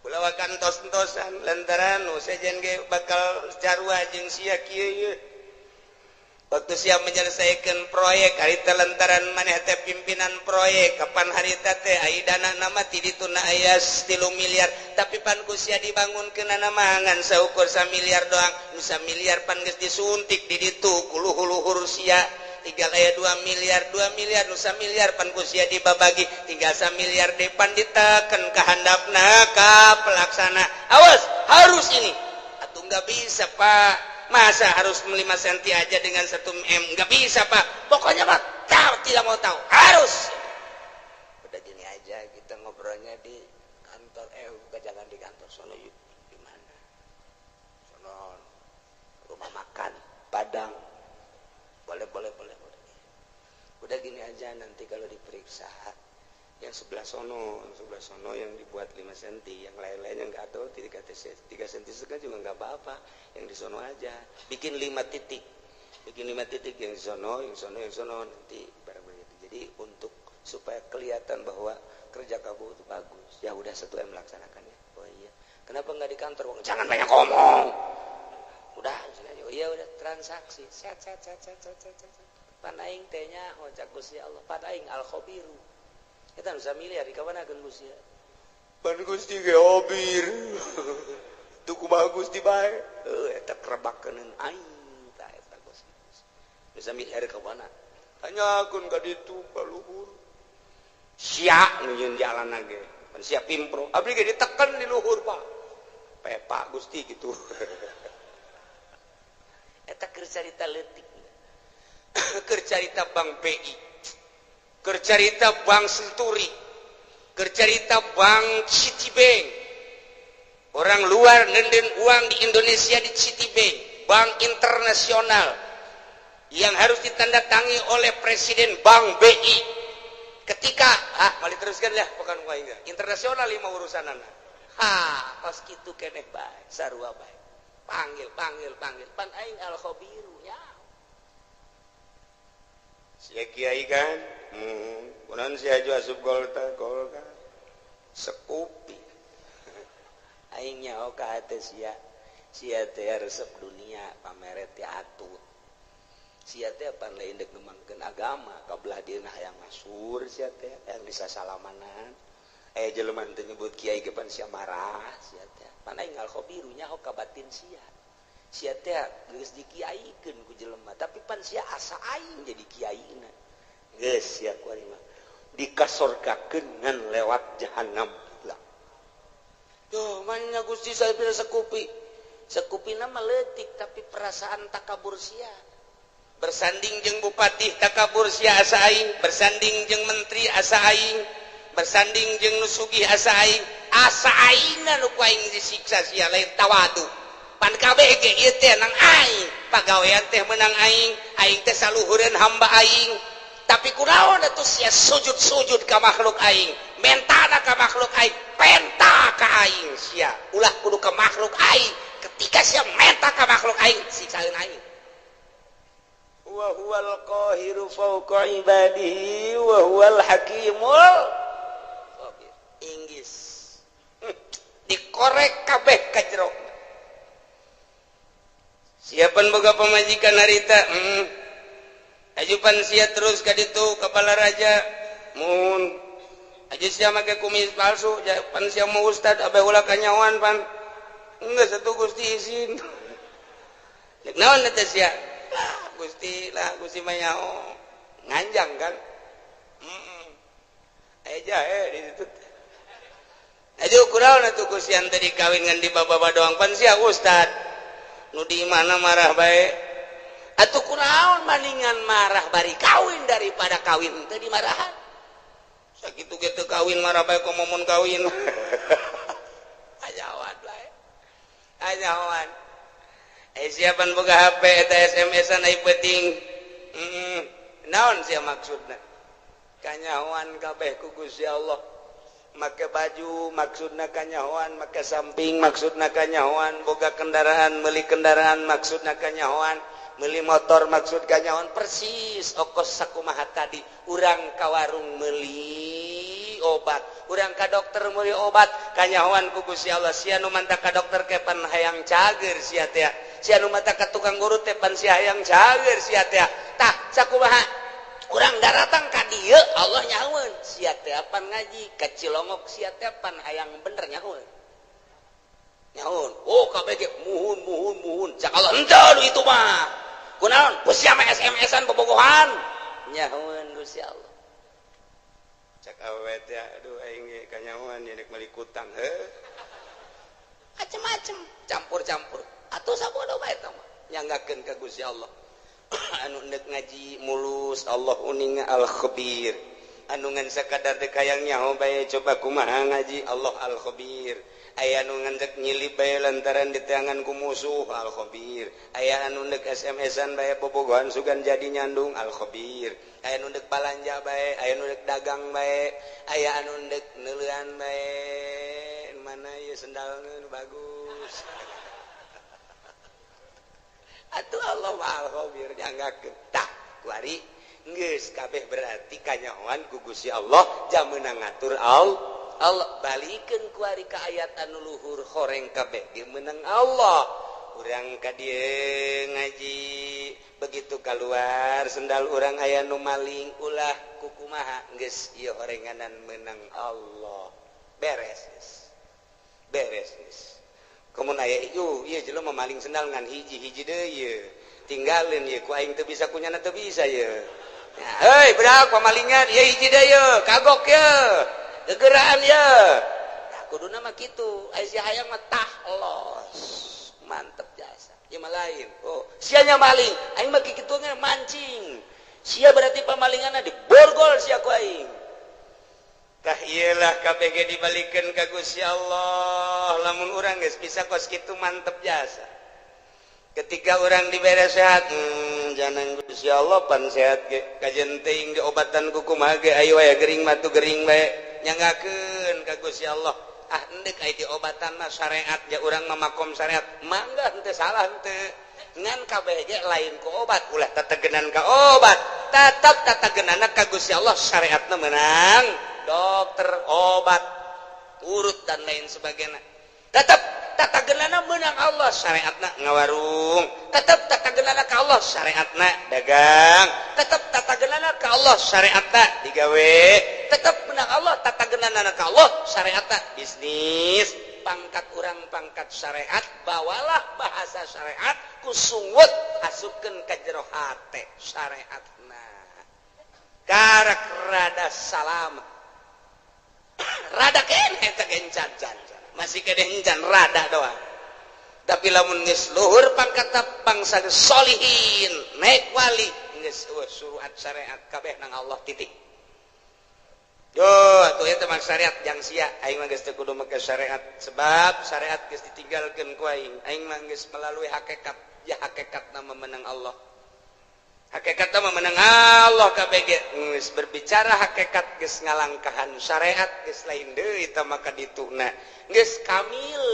Ulah kantos-entosan lantaran nu sejen ge bakal carua jeung sia kieu. Waktu sia menyelesaikan proyek harita lantaran maneh teh pimpinan proyek kapan harita teh ai dana nama ti dituna aya 3 miliar tapi pan ku sia dibangunkeun nama ngan saukur 1 miliar doang nu 1 miliar pan geus disuntik di ditu ku luhur-luhur sia tinggal aya 2 miliar nu 1 miliar pan ku sia dibabagi tinggal 1 miliar depan diteken ka handapna ka pelaksana awas harus ini atuh enggak bisa Pak. Masa harus 5 senti aja dengan 1 M? Nggak bisa Pak. Pokoknya Pak, tidak mau tahu. Harus. Udah gini aja kita ngobrolnya di kantor. Bukan jangan di kantor. Sono yuk. Di mana? Sono rumah makan, Padang. Boleh. Udah gini aja nanti kalau diperiksa. Yang sebelah sono yang dibuat 5 cm, yang lain-lainnya nggak ada 3 cm juga nggak apa-apa, yang di sono aja bikin 5 titik yang di sono nanti barang begitu. Jadi untuk supaya kelihatan bahwa kerja kamu itu bagus ya udah 1 M laksanakannya. Oh iya, kenapa nggak di kantor? Jangan banyak ngomong, udah udah transaksi set pan aing tehnya ngocak Gusti Allah pan aing al-khabiru. Eta nu 1 miliar dikawanakeun Gusti. Pan Gusti ge obir. Tuh kumaha Gusti bae. Eta kerebakeun aing tah eta Gusti. Nu 1 miliar kawana. Tanyakeun ka ditu baluhur. Sia nu yeun jalanna ge. Pan sia pimpro. Abdi ge diteken di luhur Pak. Pepa Gusti gitu. Eta keur carita leutik. Keur carita Bank BI. Kercarita Bank Senturi, kercarita Bank Citibank. Orang luar nenden uang di Indonesia di Citibank, bank internasional yang harus ditandatangi oleh Presiden Bank BI. Ketika mali teruskan lah bukan uang internasional 5 urusanana. Pas kitu keneh bae, sarua bae. Panggil. Pan aing al-khabiru ya. Sia kiai kan, kunaon sia aju asup golka sekupi. Aing nyaho ka hate sia teh resep dunia pamere teh atut. Sia teh pan lain deuk ngembangkeun agama, kabelah dieuna hayang masur sia teh, hayang bisa salamanan. Jelema teh nyebut kiai ge pan sia marah sia teh. Pan aing al-khabiru nyaho ka batin sia. Sia teh geus dikiaikeun ku jelema tapi pan sia asa aing jadi kiaina geus sia ku ari mah dikasorkakeun ngan lewat jahanam lah. Duh manya Gusti sabira sekupina mah leutik tapi perasaan takabur sia bersanding jeung bupati takabur sia asa aing bersanding jeung menteri asa aing bersanding jeung nu sugih asa aingna nu ku aing disiksa sia lain tawadu. Pan kabeh ge ieu teh nang aing, pagawean teh menang aing teh saluhureun hamba aing. Tapi kunaon atuh sia sujud ka makhluk aing, mentana ka makhluk aing, penta ka aing sia. Ulah kudu ka makhluk aing, ketika sia menta ka makhluk aing, siksaeun aing. Wa huwal qahiru fawqa ibadihi wa huwal hakimul khabir. Inggis. Dikorek kabeh ka jero. siapan boga pamajikan harita ajupan sia terus ka ditu kepala raja mun aju sia make kumis palsu pan sia mau ustad abe ulah kanyawan pan enggak satu Gusti izin naon eta sia Gusti mayao nganjang kan aja di situ aja kurang atuh Gusti ante dikawin ngan di baba doang pan sia ustad nu di mana marah bae atuh kunaon maningan marah bari kawin daripada kawin teu dimarahan sakitu ge teu kawin marah bae ku momon kawin ajawan bae ajawan siapan boga HP eta SMS-an ai penting naon sia maksudna kanyahoan kabeh ku Gusti Allah make baju maksudna kanyahoan make samping maksudna kanyahoan boga kendaraan meuli kendaraan maksudna kanyahoan meuli motor maksud kanyahoan persis okos sakumaha tadi urang ka warung meuli obat urang ka dokter meuli obat kanyahoan ku Gusti Allah sia nu manta ka dokter ke pan hayang cager sia teh sia nu manta ka tukang urut teh pan sia hayang cager sia teh tah sakumaha urang daratang ka dieu Allah nyahoeun sia teh pan ngaji ka Cilongok sia teh pan hayang bener nyahoeun oh kabeh ge muhun cak Allah henteu itu mah kunaon sia mah SMS-an bobogohan nyahoeun Gusti Allah cak awet ya aduh aing ge kanyahoan nya meuli kutang macem-macem campur-campur atuh sabodo bae eta mah nyanggakeun ka Gusti Allah anu nek ngaji mulus Allah uning al-khabir anu ngan sakadar teh kayang nyaho bae coba kumaha ngaji Allah al-khabir aya anu ngan nyilip bae lantaran diteangan ku musuh al-khabir aya anu nek SMS-an bae bobogohan sugan jadi nyandung al-khabir aya anu nek balanja bae aya anu nek dagang bae aya anu nek neuleuan bae mana ieu sendalna nu bagus atuh Allah al-khabir dianggakeun tah kuari geus kabeh berarti kanyahoan ku Gusti Allah jameunang ngatur Allah balikeun kuari ka ayat anu luhur horeng kabeh ge meunang Allah urang ka dieu ngaji begitu keluar sendal urang aya nu maling ulah kukumaha geus ieu horenganan meunang Allah beres komun aya ieu jelema maling sendal ngan hiji-hiji deui ieu tinggalin ieu ku aing teu bisa kunyana teu bisa ieu heuy budak pamalingan ieu hiji deui ieu kagok ieu gegeraan ieu tah kuduna mah kitu aya si hayang mah tah los mantep jasa ieu mah lain oh sia nya maling aing mah kitu ge mancing sia berarti pamalinganna diborgol sia ku aing tah iyalah kabeh ge dibalikeun ka Gusti Allah lamun urang geus bisa kos kitu mantep jasa ketika urang dibere sehat jangan Gusti Allah pan sehat ge kajen teuing diobatan ku kumaha ge aya wae gering mah tu gering bae nyanggakeun ka Gusti Allah endek aya diobatan mah syariat ja urang mah makom syariat mangga henteu salah henteu ngan kabeh ge lain ku obat ulah tategenan ka obat tetep tategenana ka Gusti Allah syariatna meunang dokter obat urut dan lain sebagainya tetap tatagenana menang Allah syariatna ngawarung tetap tatagenana ka Allah syariatna dagang tetap tatagenana ka Allah syariatna digawe tetap menang Allah tatagenana ka Allah syariatna bisnis pangkat urang pangkat syariat bawalah bahasa syariat kusungut asupkeun ka jero hate syariatna karak rada salam rada kene eta gencan masih kene encan rada doang tapi lamun geus luhur pangkat bangsa solihin naik wali geus suruhat syariat kabeh nang Allah titik yo atuh eta mah syariat jang sia aing mah geus teu kudu make syariat sebab syariat geus ditinggalkeun ku aing mah geus melalui hakikat ya hakikatna memenang Allah hakikat mah menang Allah kabeh geus berbicara hakikat geus ngalangkahan syariat geus lain deui tah maka dituna geus kamil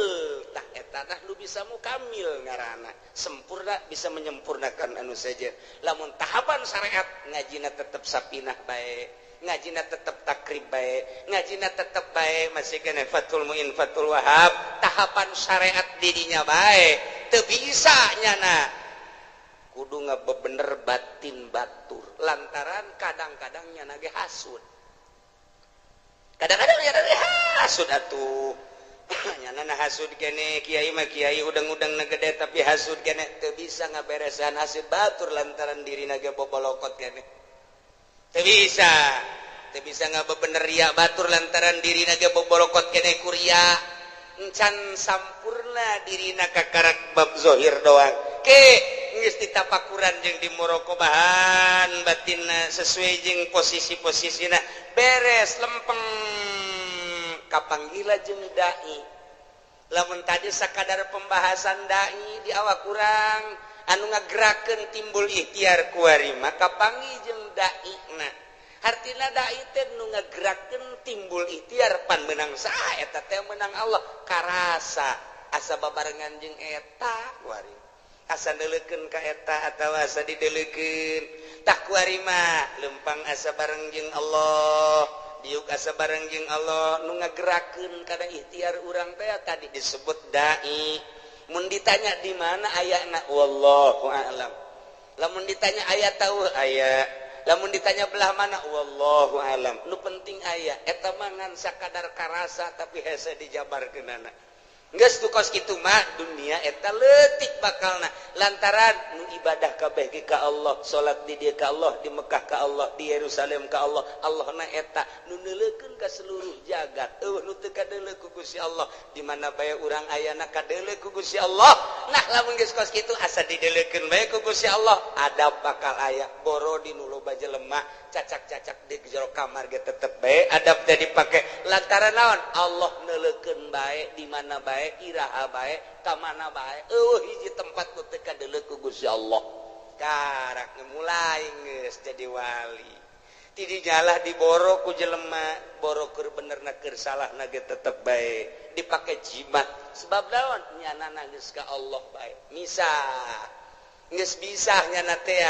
tah eta tah nu bisa mu kamil ngaranna sempurna bisa menyempurnakan anu saja lamun tahapan syariat ngajina tetep sapinah bae ngajina tetep takrib bae ngajina tetep bae masih kena Fathul Muin Fathul Wahab tahapan syariat didinya bae teu bisa nyana nu bebener batin batur lantaran kadang-kadangnya nage hasud kadang-kadang ya nage hasud atuh nyana hasud kene kiai mah kiai udang-udang nagede tapi hasud kene teu bisa ngaberesan hasud batur lantaran diri nage bobolokot kene teu bisa ngabebener ria batur lantaran diri nage bobolokot kene kuria encan sampurna dirina kakarak bab zohir doang ke geus ditapakuran jeung dimorokobahan batinna sesuai jeung posisi-posisina beres lempeng kapanggila jeung dai lamun tadi sakadar pembahasan dai di awak kurang anu ngagerakeun timbul ikhtiar kuari maka panggih jeung dai na artina dai teh nu ngagerakeun timbul ikhtiar pan menang saha eta teh menang Allah karasa asa babarengan jeung eta kuari asa deuleukeun ka eta atawa asa dideuleukeun tah kuari mah lempang asa bareng jeung Allah diuk asa bareng jeung Allah nu ngagerakeun kana ikhtiar urang teh tadi disebut dai mun ditanya di mana ayana wallahu a'lam lamun ditanya aya tahu aya lamun ditanya belah mana wallahu alam nu penting aya eta mangan sakadar karasa tapi hese dijabarkeunana geus tu kos kitu mah dunia eta leutik bakalna lantaran nu ibadah kabeh ge ka Allah salat di dieu ka Allah di Mekah ka Allah di Yerusalem ka Allah Allahna eta nu neuleukeun ka seluruh jagat nu teu kadeuleu ku Gusti Allah di mana bae urang ayana kadeuleu ku Gusti Allah nah lamun geus kos kitu asa dideuleukeun bae ku Gusti Allah adab bakal aya boro di nu loba jelema cacak-cacak di jero kamar ge tetep bae adab teh dipake lantaran naon Allah neuleukeun bae di mana bae iraha bae ka mana bae hiji tempat nu teu kadeuleu ku Gusti Allah karak mulai geus jadi wali ti dijalah diboro ku jelema boro keur benerna keur salahna ge tetep bae dipake jimat sebab naon nyanana geus ka Allah bae misah geus bisah nyana teh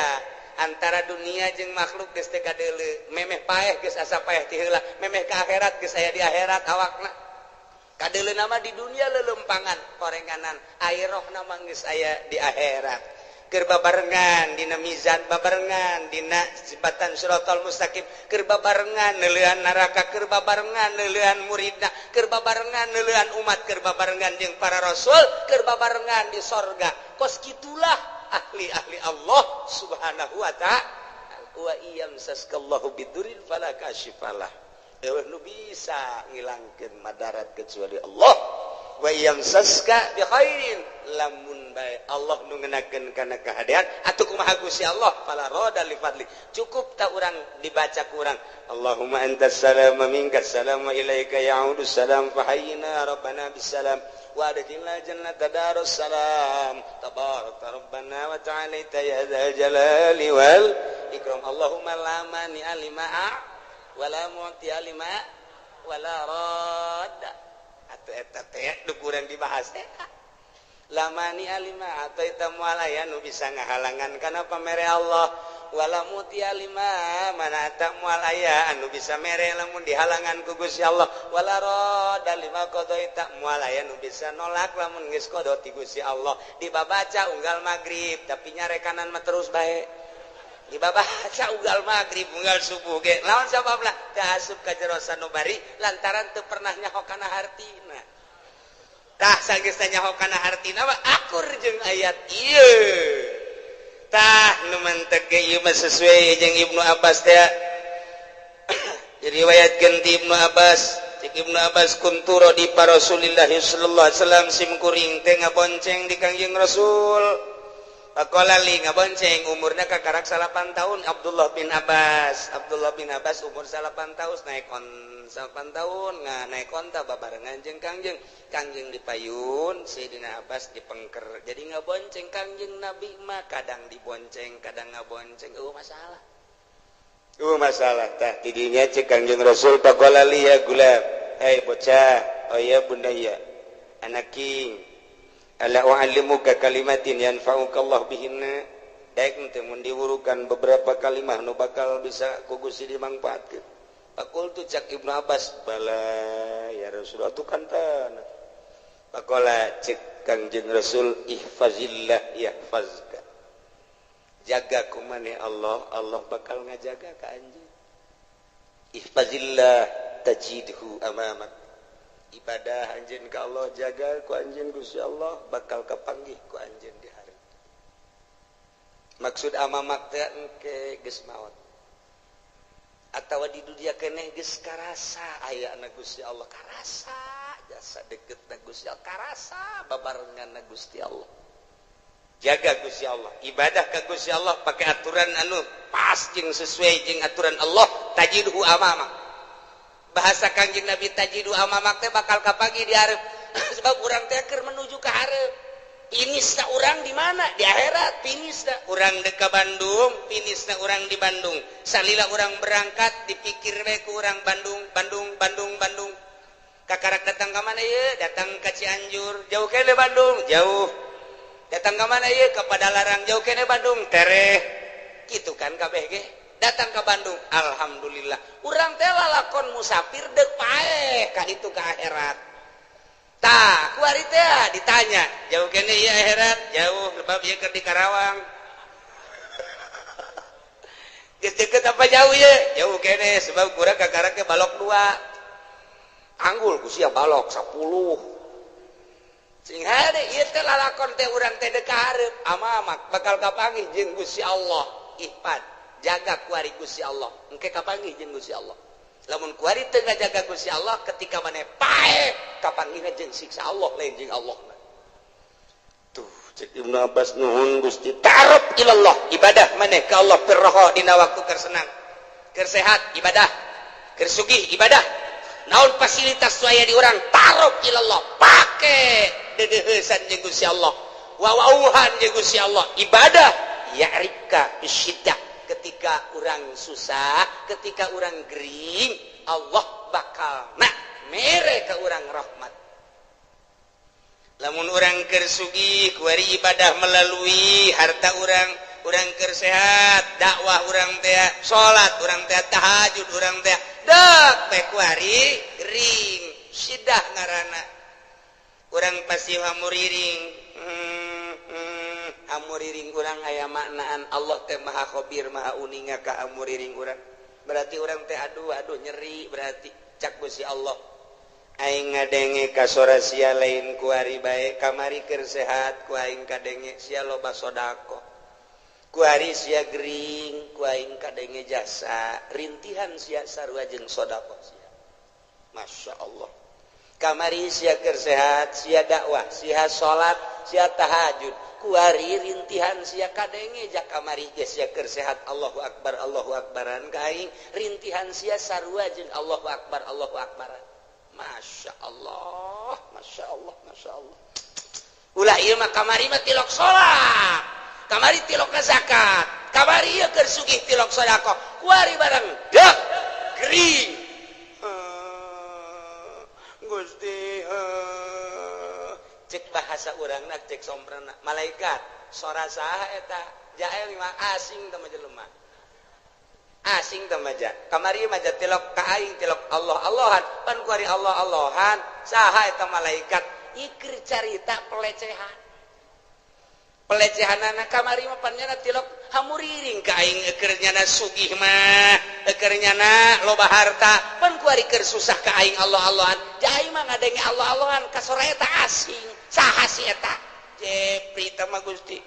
antara dunia jeung makhluk geus teu kadeuleu memeh paeh geus asa paeh ti heula memeh ka akhirat geus aya di akhirat awakna kadeuleu nama di dunia lelempangan korenganan airoh nama geus aya di akhirat keur babarengan dina mizan babarengan dina jembatan siratal mustaqim keur babarengan neuleuan neraka keur babarengan neuleuan muridna keur babarengan neuleuan umat keur babarengan jeung para rasul keur babarengan di sorga kos kitulah ahli-ahli Allah subhanahu wa ta'ala wa iyam saskallahu bidurin fala kashifalah nu bisa ngilangkeun madarat kecuali Allah wa iyam saska bi khairin lamun bae Allah nu ngeunakeun kana kahadean atuh kumaha Gusti Allah fala rada li fadli cukup ta urang dibaca ku urang Allahumma antas salam wa minkas salam wa ilaika ya'udu salam fa hayyina rabbana bisalam wa adkhilna jannata darus salam tabaraka rabbana wa ta'ala ya dzal jalali wal ikram Allahumma la mani alima wala mu'ti alima wala radda atuh eta teh nu kurang dibahas teh lamani alima atau eta mualaya nu bisa ngahalangan kana pamere Allah wala mu'ti alima mana eta mualaya anu bisa mere lamun dihalangan ku Gusti Allah wala radda lima qada eta mualaya nu bisa nolak lamun geus qada ti Gusti Allah dibabaca unggal magrib tapi nyarekanan mah terus bae dibabaca unggal magrib unggal subuh ge lawan sababna teu asup ka jero sanubari lantaran teu pernah nyaho kana hartina tah sageus nyaho kana hartina mah akur jeung ayat ieu tah nu manteg ge ieu mah sesuai jeung Ibnu Abbas teh diriwayatkeun ti Ibnu Abbas cik Ibnu Abbas kuntu radi pa Rasulillah sallallahu alaihi wasallam sim kuring teh ngabonceng di Kangjeng Rasul Pakola li ngabonceng umurna kakarak 8 tahun Abdullah bin Abbas umur 8 tahun naik on 8 tahun naik onta babarengan jeung Kangjeng dipayun Sayyidina Abbas dipengker jadi ngabonceng Kangjeng Nabi mah kadang dibonceng kadang ngabonceng masalah tah tidinya cek Kangjeng Rasul pakola li ya gulam bocah oh ya bundaya anak king ala u'allimuka kalimatin yanfa'uka Allah bihinna daek teh mun diwurukan beberapa kalimat nu bakal bisa ku Gusti dimangpaatkeun Pakultu cak Ibnu Abbas bala ya Rasulullah tu kantana pakola cek Kangjeng Rasul ihfazillah yahfazka jaga ku maneh Allah, Allah bakal ngajaga ka anjeun. Ihfazillah tajidhu amamak. Ibadah anjeun ka Allah, jaga ku anjeun Gusti Allah bakal kapanggih ku anjeun di hari. Maksud amamak teh engke geus maot. Atawa di dunia keneh geus karasa ayana Gusti Allah, karasa jasa deketna Gusti Allah, karasa babarenganna Gusti Allah. Jaga Gusti Allah, ibadah ka Gusti Allah pakai aturan anu pas jeung sesuai jeung aturan Allah, tajidhu amamak. Bahasa Kangjeng Nabi tajidhu amamak teh bakal kapanggih di hareup. Sebab urang teh keur menuju ka hareup. Finisna urang di mana? Di akhirat. Finisna urang dek ka Bandung, finisna urang di Bandung. Salila urang berangkat dipikir we ku urang Bandung. Kakarak datang ka mana ieu? Datang ka Cianjur. Jauh kene Bandung, jauh. Datang ke mana ya? Ke Padalarang, jauh kene Bandung, tereh. Gitu kan kabeh ge. Datang ke Bandung, alhamdulillah. Urang teh lalakon musafir deuk paeh ka ditu ka akhirat. Tah, ku ari teh ditanya, jauh kene ieu akhirat, jauh lebab ieu keur di Karawang. Geus deukeut apa jauh ye? Jauh kene sebab kurang kakarak ke balok 2. Anggul ku sia balok 10. Sing hade ieu teh lalakon teh urang teh deuk ka hareup, amamak bakal kapanggih jeung Gusti Allah. Ihfad, jaga ku ari Gusti Allah, engke kapanggih jeung Gusti Allah. Lamun ku ari teu ngajaga Gusti Allah, ketika maneh paeh kapanggihna jeung siksa Allah lain jeung Allah. Tuh, cek Ibnu Abbas nuhun Gusti, ta'aruf ilallah, ibadah maneh ka Allah pirraha dina waktu keur senang. Keur sehat ibadah, keur sugih ibadah. Naon fasilitas saya di urang ta'aruf ilallah, pake dedeuheusan jeung Gusti Allah, wawauhan jeung Gusti Allah, ibadah ya'rika bisyiddah. Ketika urang susah, ketika urang gering, Allah bakal mere ka urang rahmat. Lamun urang keur sugih kuari ibadah melalui harta urang keur sehat, dakwah urang teh, salat urang teh, tahajud urang teh, deuk teh kuari gering, syiddah ngaranna. Urang pasti hamuriring, hamuriring urang aya maknaan Allah teh maha khabir, maha uninga ka hamuriring urang. Berarti urang teh aduh nyeri, berarti cak Gusti Allah. Aing ngadenge ka sora sia lain ku ari bae, kamari keur sehat ku aing kadenge sia loba sedekah. Ku ari sia gering ku aing kadenge jasa, rintihan sia sarua jeung sedekah sia. Masya Allah. Kamari sia keur sehat, sia dakwah, sia salat, sia tahajud. Kuari rintihan sia kadenge jak kamari ge sia keur sehat, Allahu akbaran ka aing, rintihan sia sarua jeung Allahu akbaran. Masya Allah. Ulah ieu mah kamari mah tilok salat, kamari tilok zakat, kamari ieu keur sugih tilok sedekah. Kuari barang deuk gering. Gusti cek bahasa urangna cek somprana malaikat sora saha eta jael mah asing teh jelema asing teh maja kamari maja tilok ka aing tilok Allah-Allahan pan ku ari Allah-Allahan saha eta malaikat ikir carita pelecehanana kamari mah pan nyana tilok hamuriring ka aing keur nyana sugih mah keur nyana loba harta pan ku ari keur susah ka aing Allah-Allahan jai mah ngadenge Allah-Allahan ka sora eta asing saha si eta jepri teh mah Gusti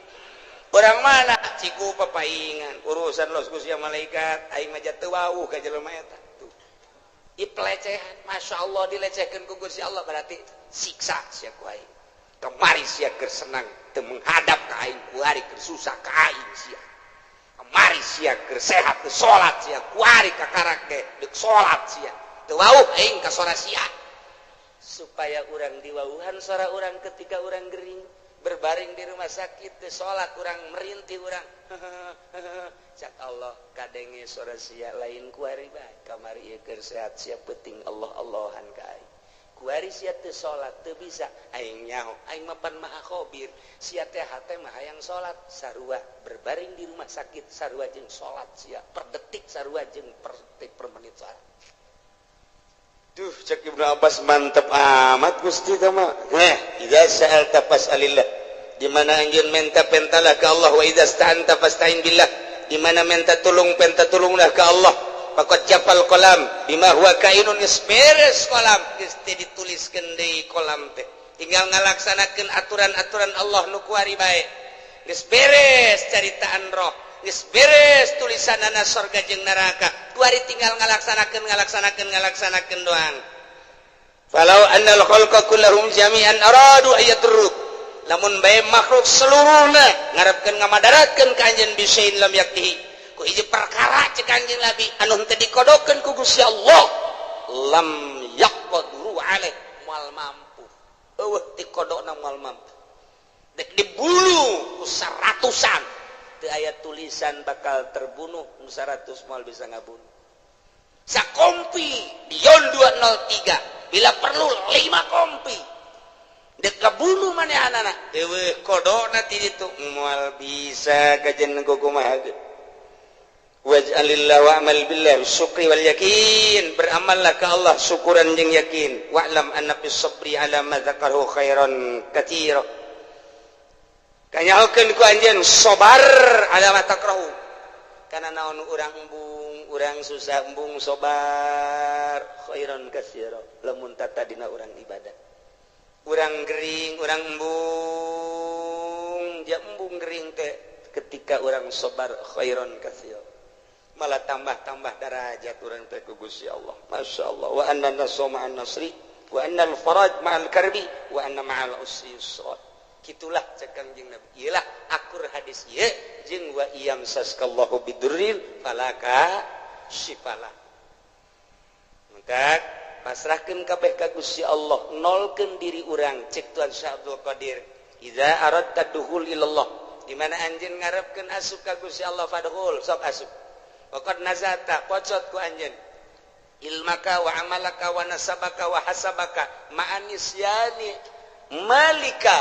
urang mana ciku papaingan urusan los Gusti malaikat aing mah teu wauh ka jelema eta tuh ieu pelecehan masyaallah dilecehkeun ku Gusti Allah berarti siksa sia ku aing kemari sia keur senang teu menghadap ka aing ku ari keur susah ka aing sia kemari sia keur sehat teu salat sia ku ari ka karak ge deuk salat sia teu wauh aing ka sora sia supaya urang diwauhan sora urang ketika urang gering berbaring di rumah sakit teu salat urang merintih urang cak Allah kadenge sora sia lain kuari bae kamari ieu keur sehat sia penting Allah-Allahan ka aing kuari sia teu salat teu bisa aing nyaho aing mah pan maha khabir sia teh hate mah hayang salat sarua berbaring di rumah sakit sarua jeung salat sia per detik sarua jeung per detik per menit salat. Duh, cek Ibnu Abbas mantep amat Gusti teh mah. Idza sa'alta fas'alillah. di mana anjeun minta pentalah ka Allah wa idza sta'anta fasta'in billah di mana minta tulung penta tulunglah ka Allah faqad jafal qalam bima huwa kainun isberes qalam geus dituliskeun deui qalam teh tinggal ngalaksanakeun aturan-aturan Allah nu kuari bae geus beres caritaan roh geus beres tulisanana surga jeung neraka kuari tinggal ngalaksanakeun doang falau annal khalqa kullahum jami'an aradu ayaturruk lamun bae makhluk seluruhna ngarepkeun ngamadaratkeun ka anjeun bisain lam yaktihi ku hiji perkara cek anjeun Nabi anu teu dikodokeun ku Gusti Allah lam yaqdiru alaih moal mampu eueuh dikodokna moal mampu dek dibunuh ku saratusan teu aya tulisan bakal terbunuh nu 100 moal bisa ngabunuh sakompi dion 203 bila perlu 5 kompi dek kabunuh manehanana eueuh kodona ti ditu moal bisa kajen ku kumaha waj'alillah wa'mal billah syukri wal yakin beramallah ka Allah syukuran jeung yakin wa'lam anna bis sabri ala ma dzakarahu khairan katsira kanyahokeun ku anjeun sabar ala ma takrahu kana naon urang embung urang susah embung sabar khairan katsira lamun tata dina urang ibadah urang gering urang embung ja embung gering teh ketika urang sabar khairan katsira malah tambah-tambah derajat urang teh ku Gusti Allah masyaallah wa anna nasra ma'an nasri wa annal faraj ma'al karbi wa anna ma'al usri yusra kitulah cek Kangjeng Nabi iyalah akur hadis ieu jeung wa iyam saskallahu bidurril falaka syifalah maka pasrahkeun kabeh ka Gusti Allah nolkeun diri urang cek Tuhan Syah Abdul Qadir idza aradta dukhul ilallah di mana anjeun ngarepkeun asup ka Gusti Allah fadkhul sok asup waqad nazata pocot ku anjeun ilmaka wa amalaka wa nasabaka wa hasabaka ma'anisyani malika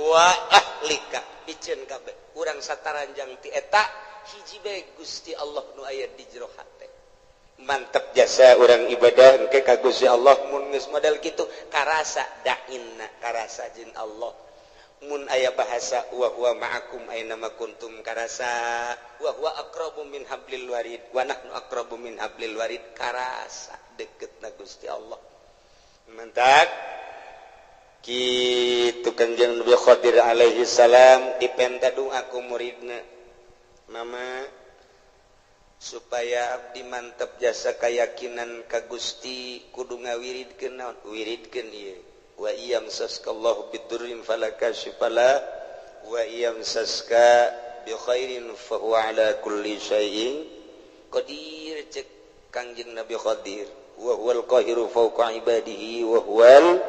wa ahlika biceun kabeh urang sataranjang ti eta hiji bae Gusti Allah nu aya di jero hate mantep jasa urang ibadah engke ka Gusti Allah mun geus model kitu karasa dainna karasa jeung Allah mun aya bahasa wa huwa ma'akum aina ma kuntum karasa wa huwa aqrabu min hablil warid wa nahnu aqrabu min hablil warid karasa deketna Gusti Allah mantap kitu Kanjeng Nabi Khadir alaihi salam dipenta doa ku muridna mama supaya abdi mantep jasa keyakinan ka Gusti kudu ngawiridkeun naon wiridkeun ieu wa iyam saskallahu bidurrin falaka syifala wa iyam saska bi khairin fa huwa ala kulli syai'in qadir cek Kanjeng Nabi Khadir wa huwal qahiru fawqa ibadihi wa huwal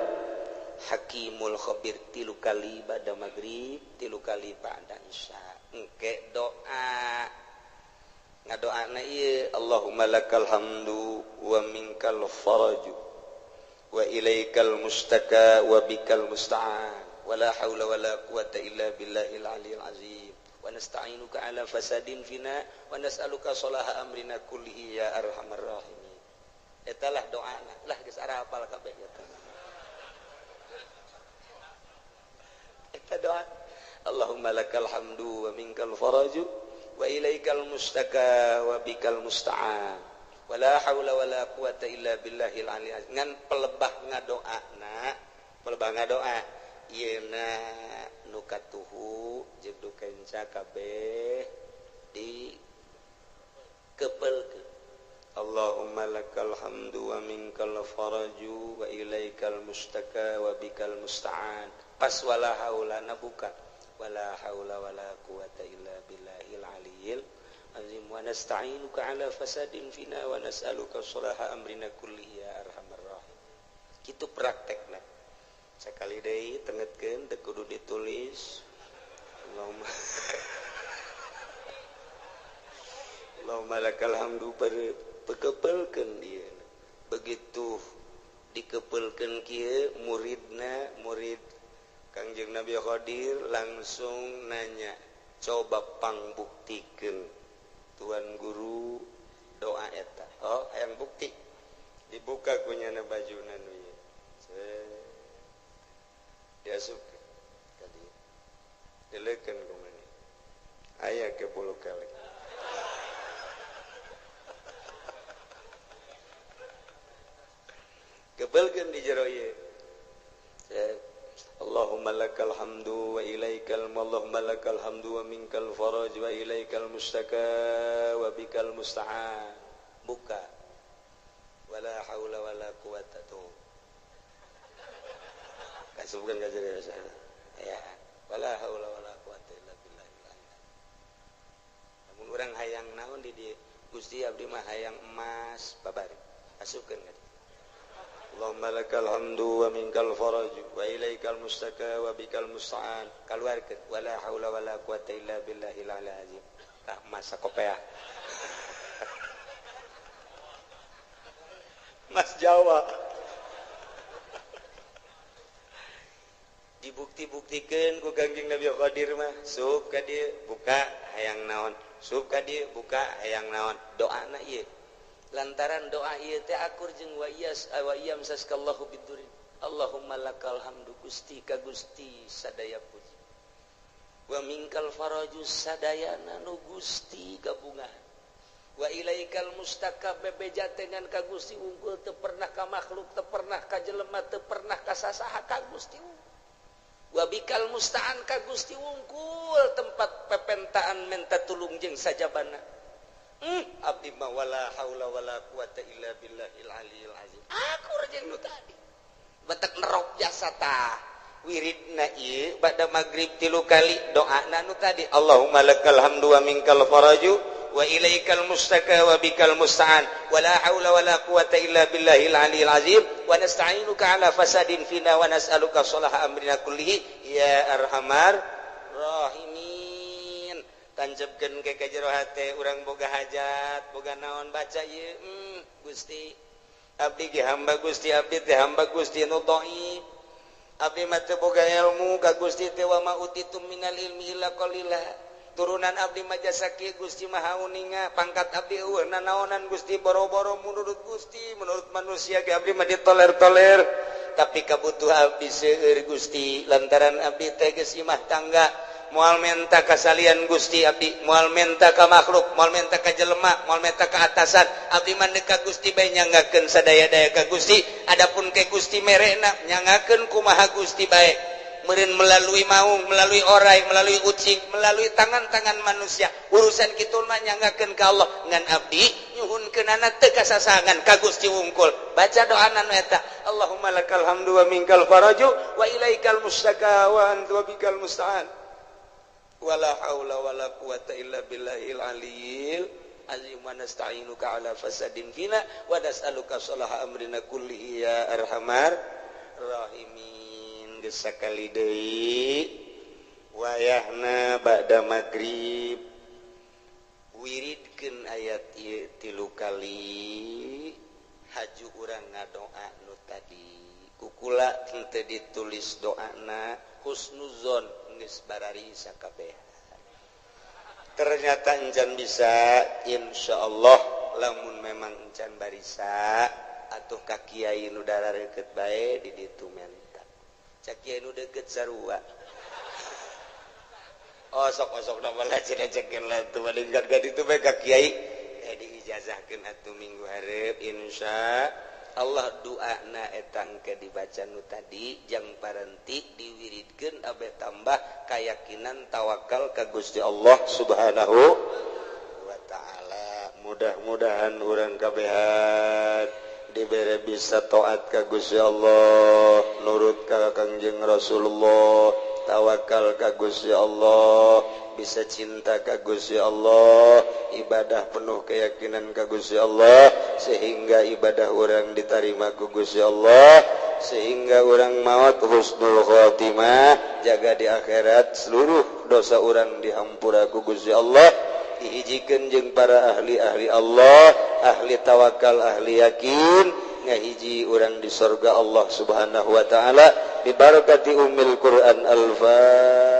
hakimul khabir tilu kali ba'da maghrib tilu kali ba'da isya engke doa ngadoana ieu Allahumma lakal hamdu wa minkal faraju wa ilaikal mustaka wa bikal musta'an wa la haula wa la quwata illa billahil aliyil azim wa nasta'inuka ala fasadin fina wa nas'aluka salaha amrina kullihi ya arhamar rahimin etalah doana lah geus ara hafal kabeh eta eta doa Allahumma lakal hamdu wa minkal faraju wa ilaikal mustaka wa bikal musta'an wala haula wala quwata illa billahil aliyil azim ngan pelebah ngadoa yeuna nu katuhu jeung nu kenca kabeh di kepelkeun Allahumma lakal hamdu wa minkal faraju wa ilaikal mustaka wa bikal musta'an pas wala haula nabuka wala haula wala quwata illa billahil aliyil azim wa nasta'inuka ala fasadin fina wa nas'aluka salaha amrina kullihi ya arhamar rahim kitu praktekna sakali deui tengetkeun teu kudu ditulis Allahumma lakal hamdu pakepelkeun dieu begitu dikepelkeun kieu murid Kangjeng Nabi Khadir langsung nanya coba pangbuktikeun Tuan Guru doa eta oh hayang bukti dibuka kunyana bajuna nu ieu diasup ka dieu Delekeun ku mani. Aya ke 10 kali. Kebelkeun di jero ieu. Allahumma lakal hamdu wa ilaikal Allahumma lakal hamdu wa minkal faraj wa ilaikal mustaka wa bikal musta'an. Buka. Wala haula wala quwata tuh. Kasubkeun ka jero sana. Ya. Wala haula wala quwata illa billah. Lamun urang hayang naon di dieu Gusti abdi mah hayang emas babari. Kasubkeun ka. Allahumma lakal hamdu wa minkal faraj wa ilaikal mustaka wa bikal musta'an. Kaluarkeun wala haula wala quwata illa billahil azim. Tah emas sakopeah. Mas Jawa. Dibukti-buktikeun ku Kangjeng Nabi Qadir mah, sup ka dieu buka hayang naon, sup ka dieu buka hayang naon. Doana ieu. Lantaran doa ieu teh akur jeung wa iyam saskallahu bidurin. Allahumma lakal hamdu Gusti ka Gusti sadaya puji. Wa minkal farajus sadayana nu Gusti gabungan. Wa ilaikal mustaka bebeja dengan ka Gusti unggul teu pernah ka makhluk, teu pernah ka jelema, teu pernah ka sasaha ka Gusti. Wa bikal musta'an ka Gusti wungkul tempat pepentaan minta tulung jeung sajabana. Abdi ma wala haula wala quwata illa billahil aliyil azim. Akur jeung nu tadi. Batak nerok jasa tah. Wiridna ieu bada magrib 3 kali doana nu tadi. Allahumma lakal hamdu wa minkal faraju wa ilaikal mustaka wa bikal musta'an wala haula wala quwata illa billahil aliyil azim wa nasta'inuka ala fasadin fina wa nas'aluka sholaha amrina kullihi ya arhamar rahimin. Tancepkeun ke jero hate urang boga hajat boga naon baca ieu Gusti abdi ge hamba Gusti abdi teh hamba Gusti nu dhaif abdi mah teu boga ilmu ka Gusti teh wa ma utitum minal ilmi illa qalila. Turunan abdi mah jasa kieu Gusti maha uninga pangkat abdi eueuh nanaonan Gusti boro-boro menurut Gusti menurut manusia ge abdi mah ditoler-toler tapi kabutuh abdi seueur Gusti lantaran abdi teh geus imah tangga moal menta kasalian Gusti abdi moal menta ka makhluk moal menta ka jelema moal menta ka atasan abdi mah deuk ka Gusti bae nyangakeun sadaya-daya ka Gusti adapun ke Gusti merena nyangakeun kumaha Gusti bae meureun melalui maung, melalui orai, melalui ucing, melalui tangan-tangan manusia. Urusan kitu mah nyanggakeun ka Allah ngan abdi nyuhunkeunana teu kasasangan ka Gusti wungkul. Baca doana nu eta. Allahumma lakal hamdu wa minkal faraju wa ilaikal mustaka wa anta bikal musta'an. Wala haula wala quwata illa billahil aliyil azim wa nasta'inuka ala fasadin fina wa nas'aluka sholaha amrina kullihi ya arhamar rahimin. Sakali deui wayahna ba'da magrib wiridkeun ayat ieu 3 kali haju urang ngadoa nu tadi kukula teu ditulis doana husnuzon geus barari sakabehan ternyata encan bisa insyaallah lamun memang encan barisa atuh ka kiai nu darareukeut bae di ditu men cak kiai nu deukeut sarua osok-osok na bala cenah-cenah lah tu malingkat ka ditu bae ka kiai diijazahkeun atuh minggu hareup insya Allah doana eta engke dibaca nu tadi jang parenti diwiridkeun abe tambah keyakinan tawakal ka Gusti Allah Subhanahu wa taala. Mudah-mudahan urang kabehan dibere bisa taat ka Gusti Allah, nurut ka Kangjeng Rasulullah, tawakal ka Gusti Allah, bisa cinta ka Gusti Allah, ibadah penuh keyakinan ka Gusti Allah, sehingga ibadah orang diterima ku Gusti Allah, sehingga orang maut husnul khotimah, jaga di akhirat seluruh dosa orang dihampura ku Gusti Allah. Dihijikeun jeung para ahli-ahli Allah, ahli tawakal, ahli yakin, ngahiji urang di surga Allah Subhanahu wa taala bi barakati ummil Quran al-Fatihah.